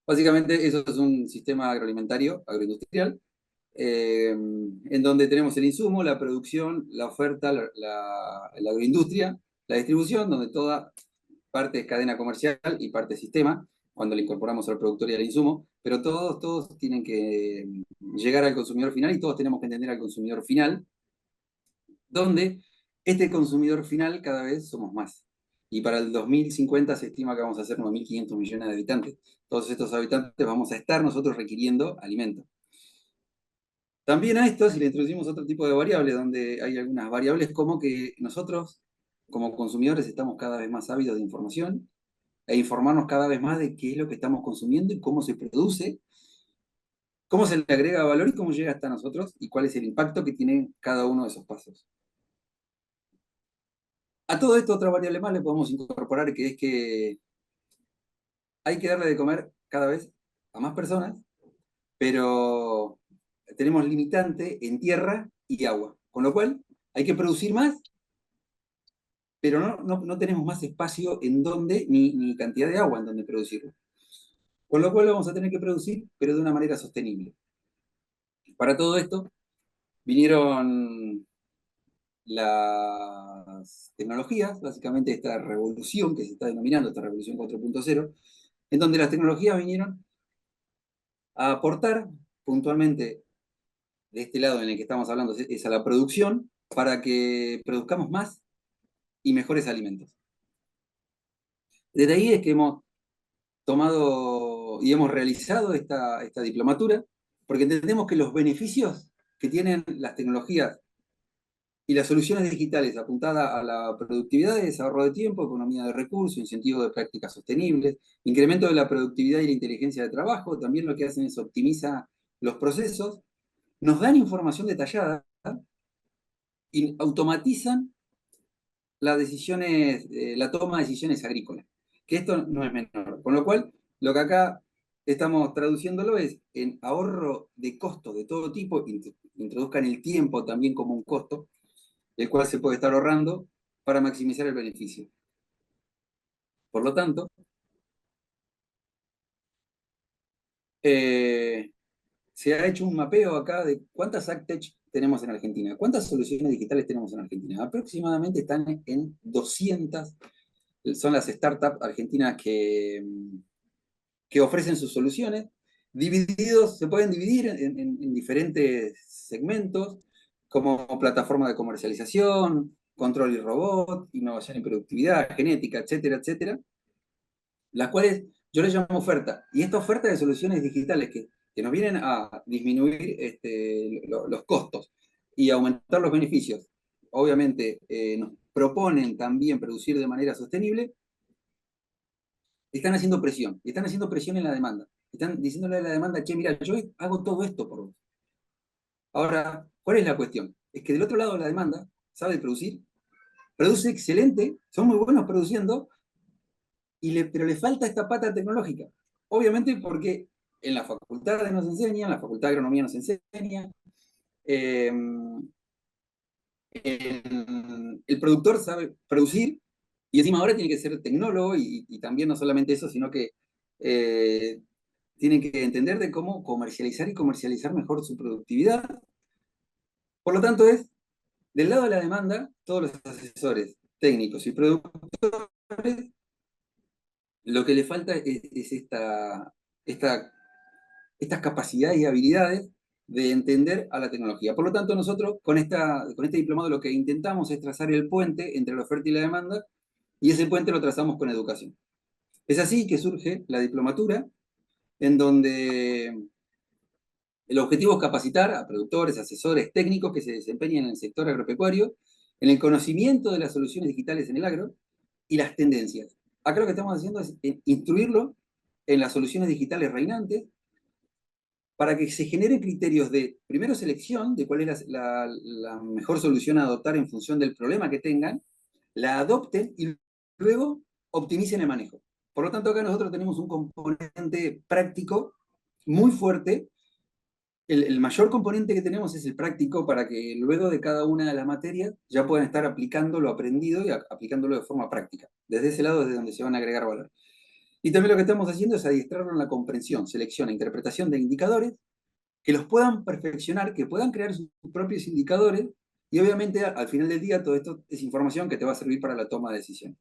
Básicamente, eso es un sistema agroalimentario, agroindustrial, en donde tenemos el insumo, la producción, la oferta, la agroindustria, la distribución, donde toda parte es cadena comercial y parte es sistema, cuando le incorporamos al productor y al insumo, pero todos tienen que llegar al consumidor final, y todos tenemos que entender al consumidor final, donde este consumidor final cada vez somos más. Y para el 2050 se estima que vamos a ser 9.500 millones de habitantes. Todos estos habitantes vamos a estar nosotros requiriendo alimentos. También a esto, si le introducimos otro tipo de variables, donde hay algunas variables como que nosotros, como consumidores, estamos cada vez más ávidos de información, e informarnos cada vez más de qué es lo que estamos consumiendo y cómo se produce, cómo se le agrega valor y cómo llega hasta nosotros, y cuál es el impacto que tiene cada uno de esos pasos. A todo esto, otra variable más le podemos incorporar, que es que hay que darle de comer cada vez a más personas, pero tenemos limitante en tierra y agua, con lo cual hay que producir más, pero no tenemos más espacio en donde, ni cantidad de agua en donde producirlo. Con lo cual vamos a tener que producir, pero de una manera sostenible. Para todo esto vinieron las tecnologías, básicamente esta revolución que se está denominando, esta revolución 4.0, en donde las tecnologías vinieron a aportar puntualmente de este lado en el que estamos hablando, es a la producción, para que produzcamos más y mejores alimentos. Desde ahí es que hemos tomado y hemos realizado esta diplomatura, porque entendemos que los beneficios que tienen las tecnologías y las soluciones digitales apuntadas a la productividad es ahorro de tiempo, economía de recursos, incentivo de prácticas sostenibles, incremento de la productividad y la inteligencia de trabajo, también lo que hacen es optimizar los procesos, nos dan información detallada y automatizan las decisiones, la toma de decisiones agrícolas, que esto no es menor. Con lo cual, lo que acá estamos traduciéndolo es en ahorro de costos de todo tipo, introduzcan el tiempo también como un costo, el cual se puede estar ahorrando para maximizar el beneficio. Por lo tanto, se ha hecho un mapeo acá de cuántas AgTech tenemos en Argentina? ¿Cuántas soluciones digitales tenemos en Argentina? Aproximadamente están en 200, son las startups argentinas que ofrecen sus soluciones, divididos, se pueden dividir en diferentes segmentos, como plataforma de comercialización, control y robot, innovación y productividad, genética, etcétera, etcétera, las cuales yo les llamo oferta. Y esta oferta de soluciones digitales que nos vienen a disminuir los costos y aumentar los beneficios, obviamente nos proponen también producir de manera sostenible, están haciendo presión, y están haciendo presión en la demanda. Están diciéndole a la demanda, che, mira, yo hago todo esto por vos. Ahora, ¿cuál es la cuestión? Es que del otro lado la demanda sabe producir, produce excelente, son muy buenos produciendo, pero le falta esta pata tecnológica. Obviamente porque en la facultad nos enseñan, en la facultad de agronomía nos enseña, el productor sabe producir, y encima ahora tiene que ser tecnólogo, y también no solamente eso, sino que tiene que entender de cómo comercializar y comercializar mejor su productividad. Por lo tanto, es del lado de la demanda, todos los asesores técnicos y productores, lo que le falta es estas capacidades y habilidades de entender a la tecnología. Por lo tanto, nosotros con este diplomado lo que intentamos es trazar el puente entre la oferta y la demanda, y ese puente lo trazamos con educación. Es así que surge la diplomatura, en donde el objetivo es capacitar a productores, asesores, técnicos que se desempeñen en el sector agropecuario, en el conocimiento de las soluciones digitales en el agro y las tendencias. Acá lo que estamos haciendo es instruirlo en las soluciones digitales reinantes, para que se generen criterios de, primero, selección de cuál es la mejor solución a adoptar en función del problema que tengan, la adopten y luego optimicen el manejo. Por lo tanto, acá nosotros tenemos un componente práctico muy fuerte. El mayor componente que tenemos es el práctico, para que luego de cada una de las materias ya puedan estar aplicando lo aprendido y aplicándolo de forma práctica. Desde ese lado es de donde se van a agregar valor. Y también lo que estamos haciendo es adiestrarlo en la comprensión, selección e interpretación de indicadores, que los puedan perfeccionar, que puedan crear sus propios indicadores, y obviamente al final del día todo esto es información que te va a servir para la toma de decisión.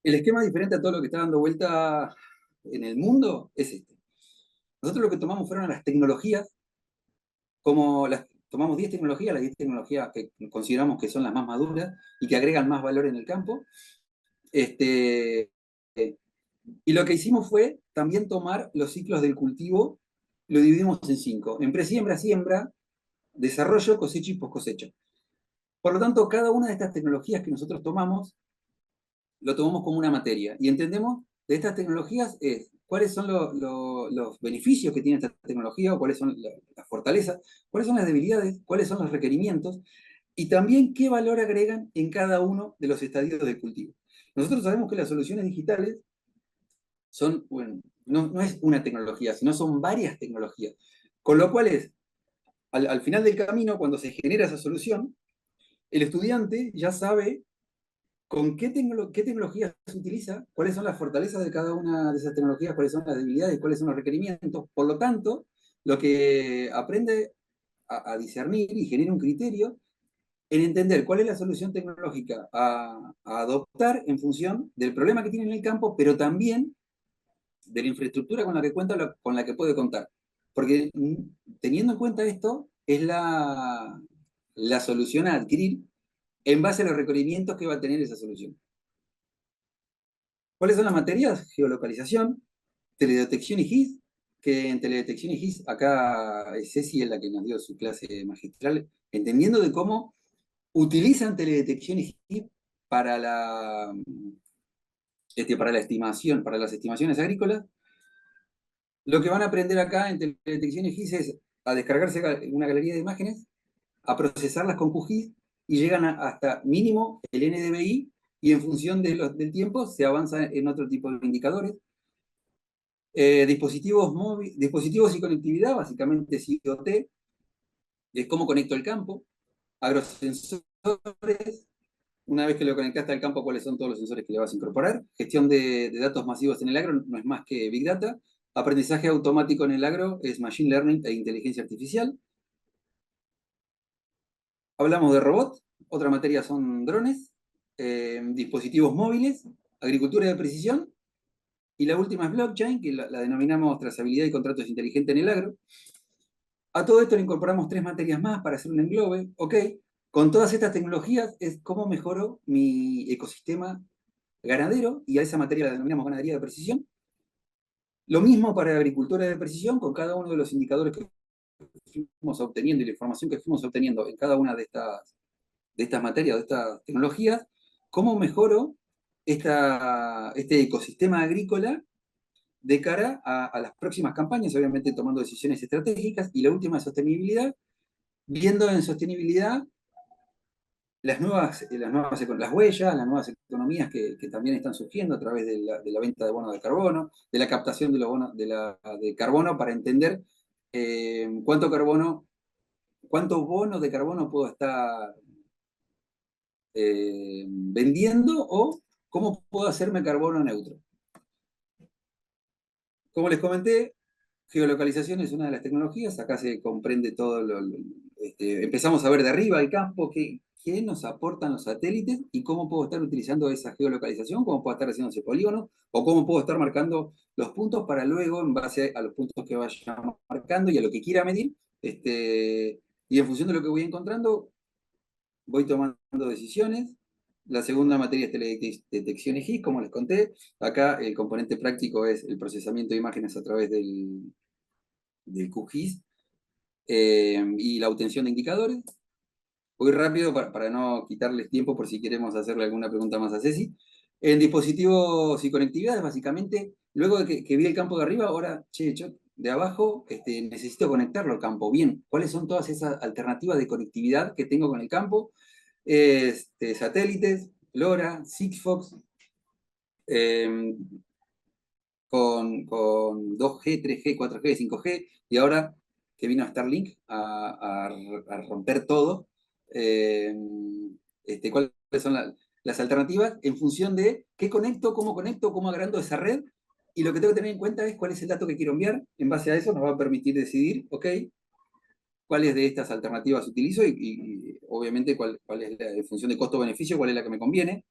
El esquema diferente a todo lo que está dando vuelta en el mundo es este. Nosotros lo que tomamos fueron las tecnologías, tomamos 10 tecnologías, las 10 tecnologías que consideramos que son las más maduras y que agregan más valor en el campo. Y lo que hicimos fue también tomar los ciclos del cultivo, lo dividimos en 5. En presiembra, siembra, desarrollo, cosecha y poscosecha. Por lo tanto, cada una de estas tecnologías que nosotros tomamos, lo tomamos como una materia. Y entendemos de estas tecnologías cuáles son los beneficios que tiene esta tecnología, o cuáles son las fortalezas, cuáles son las debilidades, cuáles son los requerimientos, y también qué valor agregan en cada uno de los estadios del cultivo. Nosotros sabemos que las soluciones digitales son, bueno, no es una tecnología, sino son varias tecnologías. Con lo cual al final del camino, cuando se genera esa solución, el estudiante ya sabe con qué tecnología se utiliza, cuáles son las fortalezas de cada una de esas tecnologías, cuáles son las debilidades, cuáles son los requerimientos. Por lo tanto, lo que aprende a discernir y genera un criterio en entender cuál es la solución tecnológica a adoptar en función del problema que tiene en el campo, pero también de la infraestructura con la que cuenta, con la que puede contar. Porque teniendo en cuenta esto, es la solución a adquirir en base a los requerimientos que va a tener esa solución. ¿Cuáles son las materias? Geolocalización, teledetección y GIS, que en teledetección y GIS, acá Ceci es la que nos dio su clase magistral, entendiendo de cómo utilizan teledetección y GIS para la estimación, para las estimaciones agrícolas. Lo que van a aprender acá en teledetección y GIS es a descargarse una galería de imágenes, a procesarlas con QGIS, y llegan hasta mínimo el NDVI, y en función del tiempo se avanza en otro tipo de indicadores. Dispositivos y conectividad, básicamente IoT, es cómo conecto el campo. Agrosensores, una vez que lo conectaste al campo, cuáles son todos los sensores que le vas a incorporar. Gestión de datos masivos en el agro, no es más que Big Data. Aprendizaje automático en el agro es Machine Learning e inteligencia artificial. Hablamos de robot, otra materia son drones, dispositivos móviles, agricultura de precisión, y la última es blockchain, que la denominamos trazabilidad y contratos inteligentes en el agro. A todo esto le incorporamos 3 materias más para hacer un englobe. Ok, con todas estas tecnologías es cómo mejoro mi ecosistema ganadero, y a esa materia la denominamos ganadería de precisión. Lo mismo para agricultura de precisión, con cada uno de los indicadores que fuimos obteniendo y la información que fuimos obteniendo en cada una de estas materias, de estas tecnologías, cómo mejoro este ecosistema agrícola de cara a las próximas campañas, obviamente tomando decisiones estratégicas. Y la última es sostenibilidad, viendo en sostenibilidad las huellas, las nuevas economías que también están surgiendo a través de la venta de bonos de carbono, de la captación de los bonos de carbono, para entender cuántos bonos de carbono puedo estar vendiendo, o cómo puedo hacerme carbono neutro. Como les comenté, geolocalización es una de las tecnologías. Acá se comprende todo empezamos a ver de arriba el campo, qué nos aportan los satélites y cómo puedo estar utilizando esa geolocalización, cómo puedo estar haciendo ese polígono, o cómo puedo estar marcando los puntos para luego, en base a los puntos que vaya marcando y a lo que quiera medir, y en función de lo que voy encontrando, voy tomando decisiones. La segunda materia es teledetección y GIS, como les conté. Acá el componente práctico es el procesamiento de imágenes a través del QGIS, y la obtención de indicadores. Voy rápido para no quitarles tiempo, por si queremos hacerle alguna pregunta más a Ceci. En dispositivos y conectividades, básicamente, luego de que vi el campo de arriba, ahora, yo de abajo necesito conectarlo al campo. Bien, ¿cuáles son todas esas alternativas de conectividad que tengo con el campo? Satélites, LoRa, Sigfox, con 2G, 3G, 4G, 5G, y ahora que vino Starlink a romper todo, cuáles son las alternativas en función de qué conecto, cómo agrando esa red, y lo que tengo que tener en cuenta es cuál es el dato que quiero enviar. En base a eso nos va a permitir decidir, ok, cuáles de estas alternativas utilizo, y obviamente cuál es en función de costo-beneficio, cuál es la que me conviene.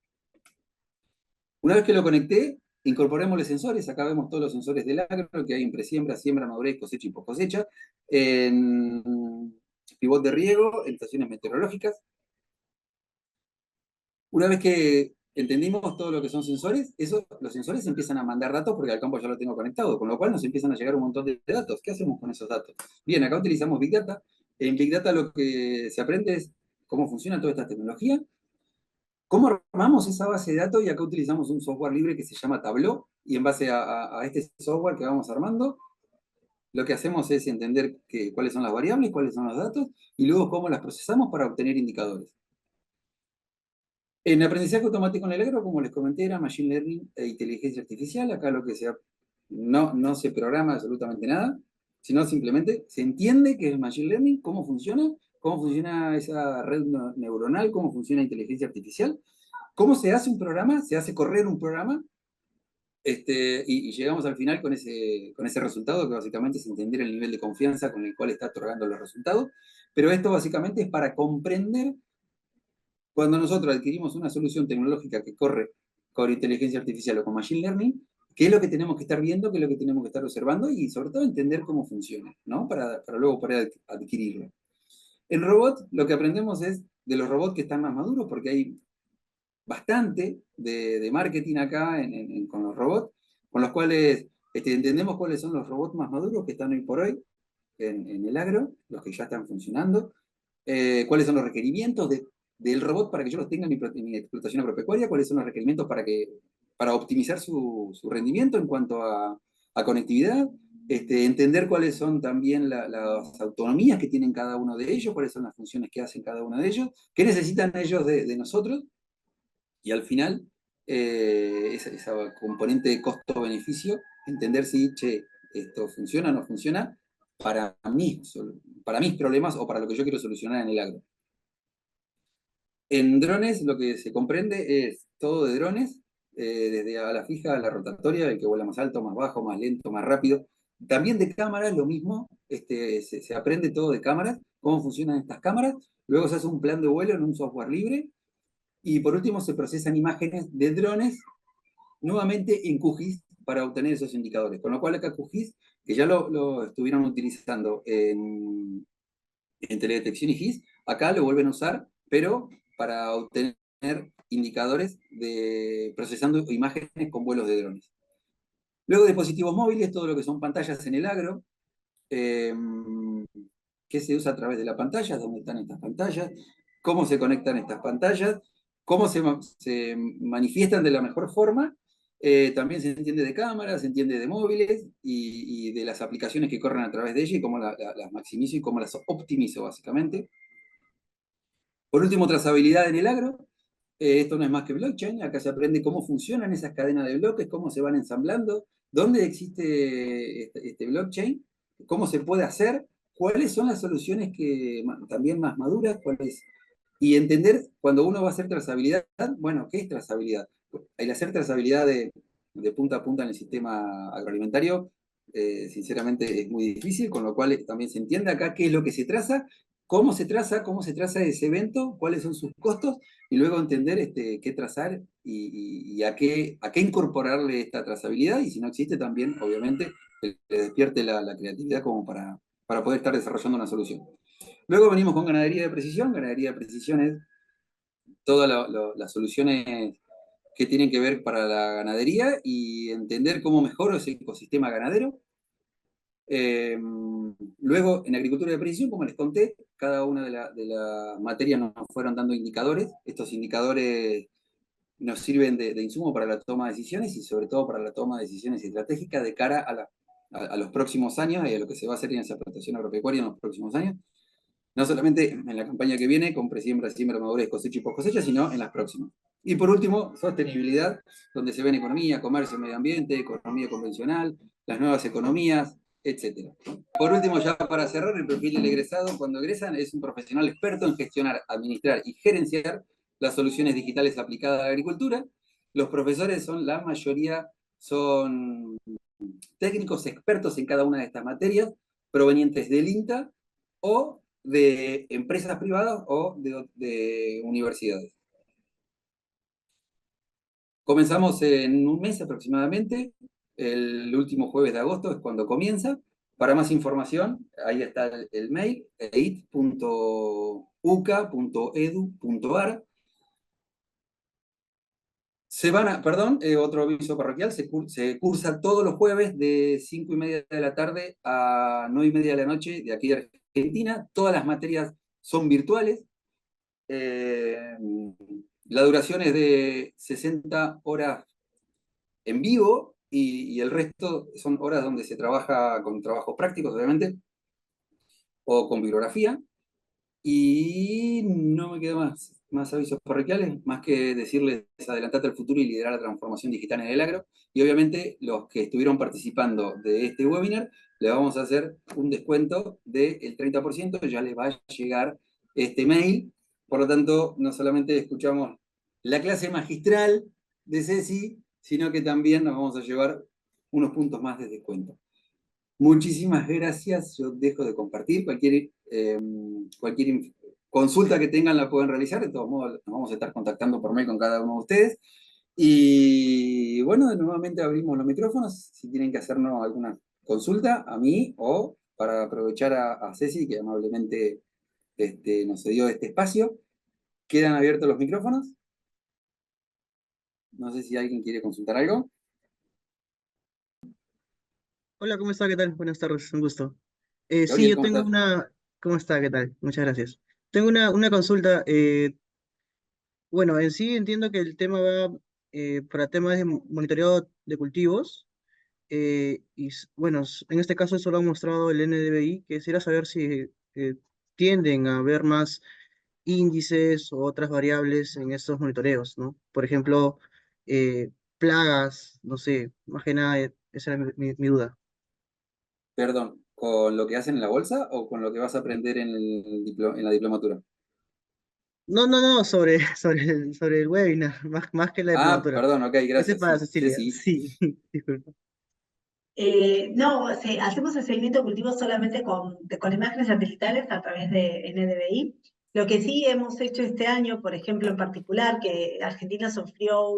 Una vez que lo conecté, incorporemos los sensores. Acá vemos todos los sensores del agro que hay en presiembra, siembra, madurez, cosecha y post cosecha, en pivot de riego, en estaciones meteorológicas. Una vez que entendimos todo lo que son sensores, los sensores empiezan a mandar datos porque al campo ya lo tengo conectado, con lo cual nos empiezan a llegar un montón de datos. ¿Qué hacemos con esos datos? Bien, acá utilizamos Big Data. En Big Data lo que se aprende es cómo funciona toda esta tecnología, cómo armamos esa base de datos, y acá utilizamos un software libre que se llama Tableau, y en base a este software que vamos armando, lo que hacemos es entender cuáles son las variables, cuáles son los datos, y luego cómo las procesamos para obtener indicadores. En aprendizaje automático en el agro, como les comenté, era Machine Learning e inteligencia artificial. Acá no se programa absolutamente nada, sino simplemente se entiende qué es Machine Learning, cómo funciona esa red neuronal, cómo funciona la inteligencia artificial, cómo se hace un programa, se hace correr un programa, y llegamos al final con ese resultado, que básicamente es entender el nivel de confianza con el cual está otorgando los resultados. Pero esto básicamente es para comprender, cuando nosotros adquirimos una solución tecnológica que corre con inteligencia artificial o con machine learning, qué es lo que tenemos que estar viendo, qué es lo que tenemos que estar observando, y sobre todo entender cómo funciona, ¿no? Para luego poder adquirirlo. En robot, lo que aprendemos es de los robots que están más maduros, porque hay bastante de marketing acá con los robots, con los cuales entendemos cuáles son los robots más maduros que están hoy por hoy en el agro, los que ya están funcionando, cuáles son los requerimientos del robot para que yo los tenga en mi explotación agropecuaria, cuáles son los requerimientos para optimizar su rendimiento en cuanto a conectividad, entender cuáles son también las autonomías que tienen cada uno de ellos, cuáles son las funciones que hacen cada uno de ellos, qué necesitan ellos de nosotros, y al final esa componente de costo-beneficio, entender si, esto funciona o no funciona para mis problemas o para lo que yo quiero solucionar en el agro. En drones lo que se comprende es todo de drones, desde a la fija a la rotatoria, el que vuela más alto, más bajo, más lento, más rápido. También de cámaras, lo mismo, se aprende todo de cámaras, cómo funcionan estas cámaras, luego se hace un plan de vuelo en un software libre, y por último se procesan imágenes de drones nuevamente en QGIS para obtener esos indicadores. Con lo cual acá QGIS, que ya lo estuvieron utilizando en teledetección y GIS, acá lo vuelven a usar, pero para obtener indicadores procesando imágenes con vuelos de drones. Luego dispositivos móviles, todo lo que son pantallas en el agro, que se usa a través de la pantalla, dónde están estas pantallas, cómo se conectan estas pantallas, cómo se manifiestan de la mejor forma. También se entiende de cámaras, se entiende de móviles y de las aplicaciones que corren a través de ellas y cómo las maximizo y cómo las optimizo, básicamente. Por último, trazabilidad en el agro. Esto no es más que blockchain. Acá se aprende cómo funcionan esas cadenas de bloques, cómo se van ensamblando, dónde existe este blockchain, cómo se puede hacer, cuáles son las soluciones que también más maduras, cuáles. Y entender cuando uno va a hacer trazabilidad, bueno, ¿qué es trazabilidad? El hacer trazabilidad de punta a punta en el sistema agroalimentario, sinceramente es muy difícil, con lo cual también se entiende acá qué es lo que se traza, cómo se traza ese evento, cuáles son sus costos, y luego entender qué trazar y a qué incorporarle esta trazabilidad, y si no existe también, obviamente, que le despierte la creatividad como para poder estar desarrollando una solución. Luego venimos con ganadería de precisión. Ganadería de precisión es todas las soluciones que tienen que ver para la ganadería y entender cómo mejoro ese ecosistema ganadero. Luego, en agricultura de precisión, como les conté, cada una de las materias nos fueron dando indicadores. Estos indicadores nos sirven de insumo para la toma de decisiones y sobre todo para la toma de decisiones estratégicas de cara a los próximos años y a lo que se va a hacer en esa explotación agropecuaria en los próximos años. No solamente en la campaña que viene, con presiembra, siembra, madurez, cosecha y post cosecha, sino en las próximas. Y por último, sostenibilidad, donde se ven economía, comercio, medio ambiente, economía convencional, las nuevas economías, etc. Por último, ya para cerrar, el perfil del egresado, cuando egresan, es un profesional experto en gestionar, administrar y gerenciar las soluciones digitales aplicadas a la agricultura. Los profesores la mayoría son técnicos expertos en cada una de estas materias, provenientes del INTA o de empresas privadas o de universidades. Comenzamos en un mes aproximadamente, el último jueves de agosto es cuando comienza. Para más información, ahí está el mail, eit.uca.edu.ar. Otro aviso parroquial, se cursa todos los jueves de 5:30 de la tarde a 9:30 de la noche de aquí de Argentina. Todas las materias son virtuales. La duración es de 60 horas en vivo y el resto son horas donde se trabaja con trabajos prácticos, obviamente, o con bibliografía. Y no me queda más avisos parroquiales, más que decirles adelantate al futuro y liderar la transformación digital en el agro. Y obviamente los que estuvieron participando de este webinar, le vamos a hacer un descuento del 30%, ya les va a llegar este mail. Por lo tanto, no solamente escuchamos la clase magistral de Ceci, sino que también nos vamos a llevar unos puntos más de descuento. Muchísimas gracias. Yo dejo de compartir. Cualquier consulta que tengan la pueden realizar. De todos modos, nos vamos a estar contactando por mail con cada uno de ustedes. Y bueno, nuevamente abrimos los micrófonos. Si tienen que hacernos alguna consulta a mí o para aprovechar a Ceci, que amablemente nos cedió este espacio. ¿Quedan abiertos los micrófonos? No sé si alguien quiere consultar algo. Hola, ¿cómo está? ¿Qué tal? Buenas tardes, un gusto. Sí, Gabriel, yo ¿cómo tengo estás? una... ¿Cómo está? ¿Qué tal? Muchas gracias. Tengo una consulta. Bueno, en sí entiendo que el tema va para temas de monitoreo de cultivos. Bueno, en este caso solo ha mostrado el NDVI. Quisiera saber si tienden a haber más índices o otras variables en estos monitoreos, ¿no? Por ejemplo, plagas, no sé, más que nada, esa era mi duda. Perdón, ¿con lo que hacen en la bolsa o con lo que vas a aprender en la diplomatura? No, no, no, sobre el webinar, más que la Ah, diplomatura. perdón, ok, Ese es gracias. para Sí, Cecilia, Ceci. sí, disculpa. No, hacemos el seguimiento de cultivos solamente con imágenes satelitales a través de NDVI. Lo que sí hemos hecho este año, por ejemplo, en particular, que Argentina sufrió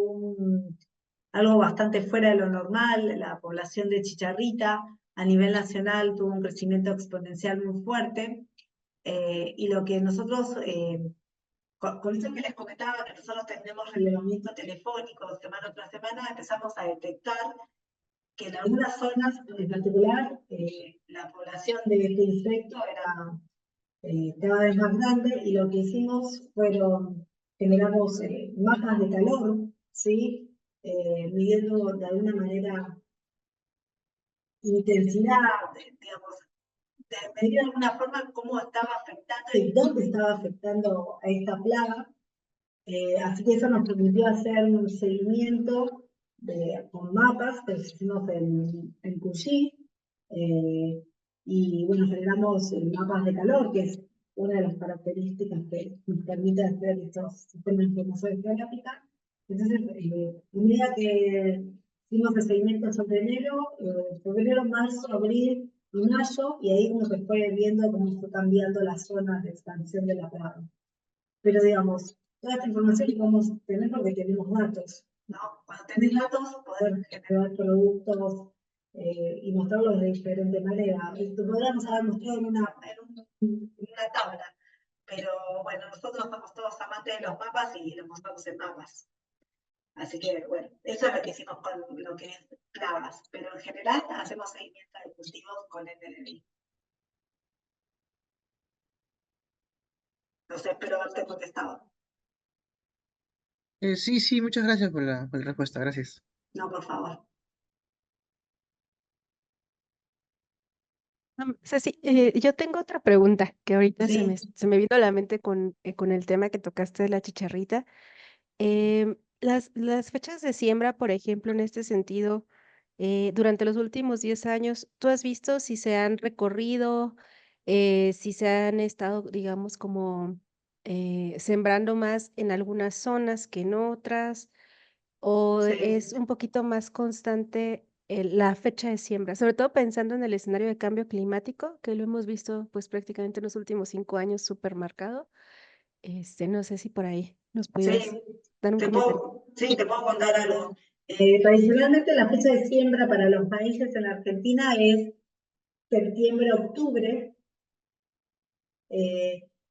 algo bastante fuera de lo normal, la población de chicharrita a nivel nacional tuvo un crecimiento exponencial muy fuerte, y lo que nosotros, con eso que les comentaba, que nosotros tenemos relevamiento telefónico semana tras semana, empezamos a detectar que en algunas zonas en particular la población de este insecto era cada vez más grande, y lo que hicimos fueron, generamos mapas de calor, ¿sí? Midiendo de alguna manera intensidad, digamos, de medir de alguna forma cómo estaba afectando y dónde estaba afectando a esta plaga. Así que eso nos permitió hacer un seguimiento con mapas que hicimos en Cuyi, y bueno, generamos mapas de calor, que es una de las características que nos permite hacer estos sistemas de información geográfica. Entonces, a medida que hicimos el seguimiento sobre enero, febrero, marzo, abril y mayo, y ahí uno se fue viendo cómo fue cambiando las zonas de expansión de la plaga. Pero digamos, toda esta información la podemos tener porque tenemos datos, ¿no? Cuando tenés datos, poder generar productos y mostrarlos de diferente manera. Esto podríamos haber mostrado en una tabla, pero bueno, nosotros somos todos amantes de los mapas y los mostramos en mapas. Así que, bueno, eso es lo que hicimos con lo que es plagas, pero en general hacemos seguimiento de cultivos con el NDVI. No sé, espero haberte contestado. Sí, sí, muchas gracias por la respuesta, gracias. No, por favor. Ceci, yo tengo otra pregunta que ahorita Sí. se me vino a la mente con el tema que tocaste de la chicharrita. Las fechas de siembra, por ejemplo, en este sentido, durante los últimos 10 años, ¿tú has visto si se han recorrido, si se han estado, digamos, como sembrando más en algunas zonas que en otras, o Sí. es un poquito más constante la fecha de siembra? Sobre todo pensando en el escenario de cambio climático, que lo hemos visto pues prácticamente en los últimos 5 años súper marcado. No sé si por ahí nos pudieras Sí, dar un comentario. te puedo contar algo. Tradicionalmente la fecha de siembra para los maíces en Argentina es septiembre-octubre,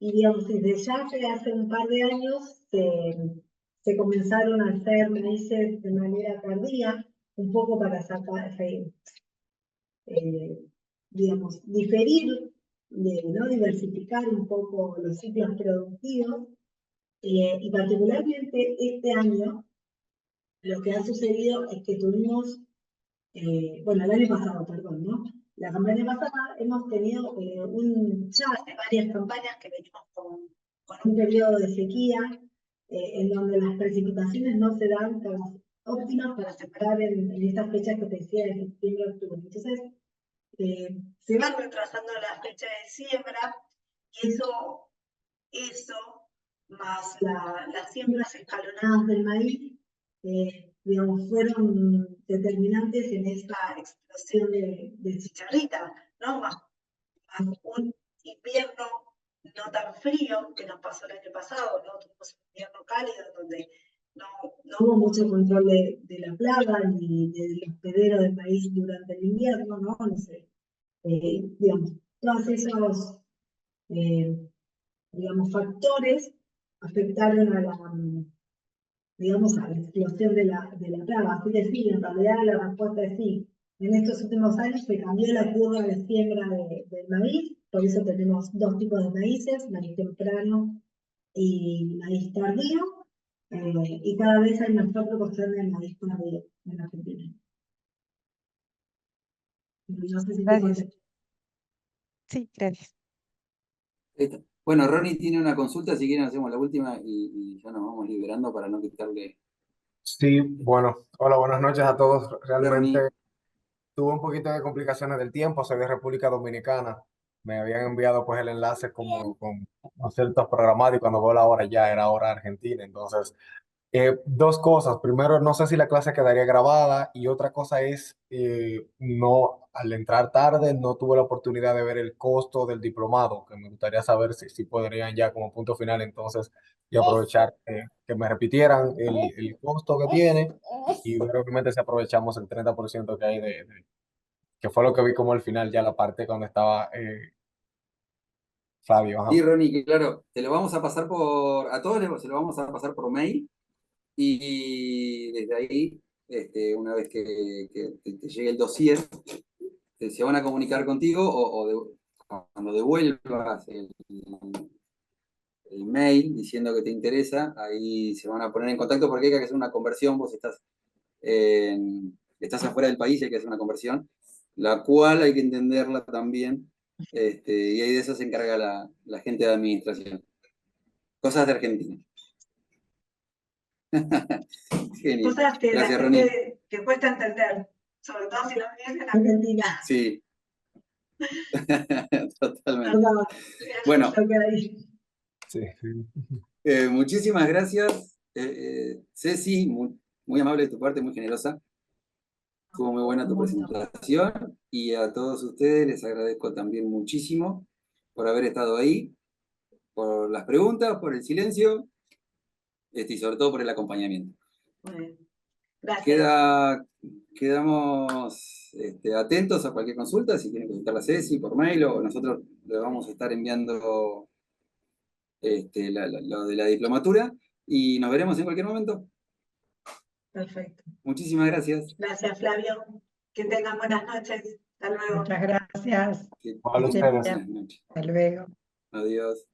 y digamos, desde ya que hace un par de años se comenzaron a hacer maíces de manera tardía, un poco para sacar, digamos, diferir, ¿no? Diversificar un poco los ciclos productivos, y particularmente este año. Lo que ha sucedido es que tuvimos, bueno, el año pasado, perdón, ¿no? La campaña pasada hemos tenido ya hace varias campañas que venimos con un periodo de sequía, en donde las precipitaciones no se dan tan óptimas para separar en estas fechas que te decía de septiembre-octubre. Entonces, se van retrasando las fechas de siembra, y eso más las siembras escalonadas del maíz, digamos, fueron determinantes en esta explosión de chicharrita, ¿no? Más un invierno no tan frío que nos pasó el año pasado, ¿no? Tuvimos un invierno cálido donde no hubo mucho control de la plaga ni del hospedero del maíz durante el invierno, ¿no? No sé, digamos, todos esos digamos, factores afectaron digamos, a la explosión de la plaga. Así que sí, en realidad la respuesta es sí. En estos últimos años se cambió la curva de siembra del maíz, por eso tenemos dos tipos de maíces, maíz temprano y maíz tardío, y cada vez hay mayor proporción de maíz tardío en Argentina. No sé si te Gracias. contesté. Sí, gracias. Bueno, Ronnie tiene una consulta, si quieren hacemos la última y ya nos vamos liberando para no quitarle. Sí, bueno, hola, buenas noches a todos. Hola, Realmente Ronnie. tuve un poquito de complicaciones del tiempo, soy de República Dominicana. Me habían enviado pues el enlace como con ciertos programas y cuando veo la hora ya era hora argentina. Entonces, dos cosas. Primero, no sé si la clase quedaría grabada y otra cosa es, no al entrar tarde no tuve la oportunidad de ver el costo del diplomado, que me gustaría saber si podrían ya como punto final entonces y aprovechar que me repitieran el costo que tiene y ver obviamente si aprovechamos el 30% que hay que fue lo que vi como al final, ya la parte cuando estaba Flavio. Sí, Ajá. Ronnie, que claro, te lo vamos a pasar a todos se lo vamos a pasar por mail y desde ahí, una vez que te llegue el dossier, se van a comunicar contigo cuando devuelvas el mail diciendo que te interesa, ahí se van a poner en contacto porque hay que hacer una conversión, vos estás afuera del país y hay que hacer una conversión, la cual hay que entenderla también, y ahí de eso se encarga la gente de administración. Cosas de Argentina. Genial. Cosas que la Gracias, Ronnie. gente que cuesta entender, sobre todo si no vives en Argentina. Sí. Totalmente. Perdón. Bueno, Lo que hay. Sí. muchísimas gracias, Ceci, muy amable de tu parte, muy generosa. Estuvo muy buena tu presentación y a todos ustedes les agradezco también muchísimo por haber estado ahí, por las preguntas, por el silencio, y sobre todo por el acompañamiento. Bueno, gracias. Quedamos atentos a cualquier consulta, si quieren consultar a Ceci por mail o nosotros le vamos a estar enviando lo de la diplomatura y nos veremos en cualquier momento. Perfecto. Muchísimas gracias. Gracias, Flavio. Que tengan buenas noches. Hasta luego. Muchas gracias. Que Ojalá tengan ustedes. buenas noches. Hasta luego. Adiós.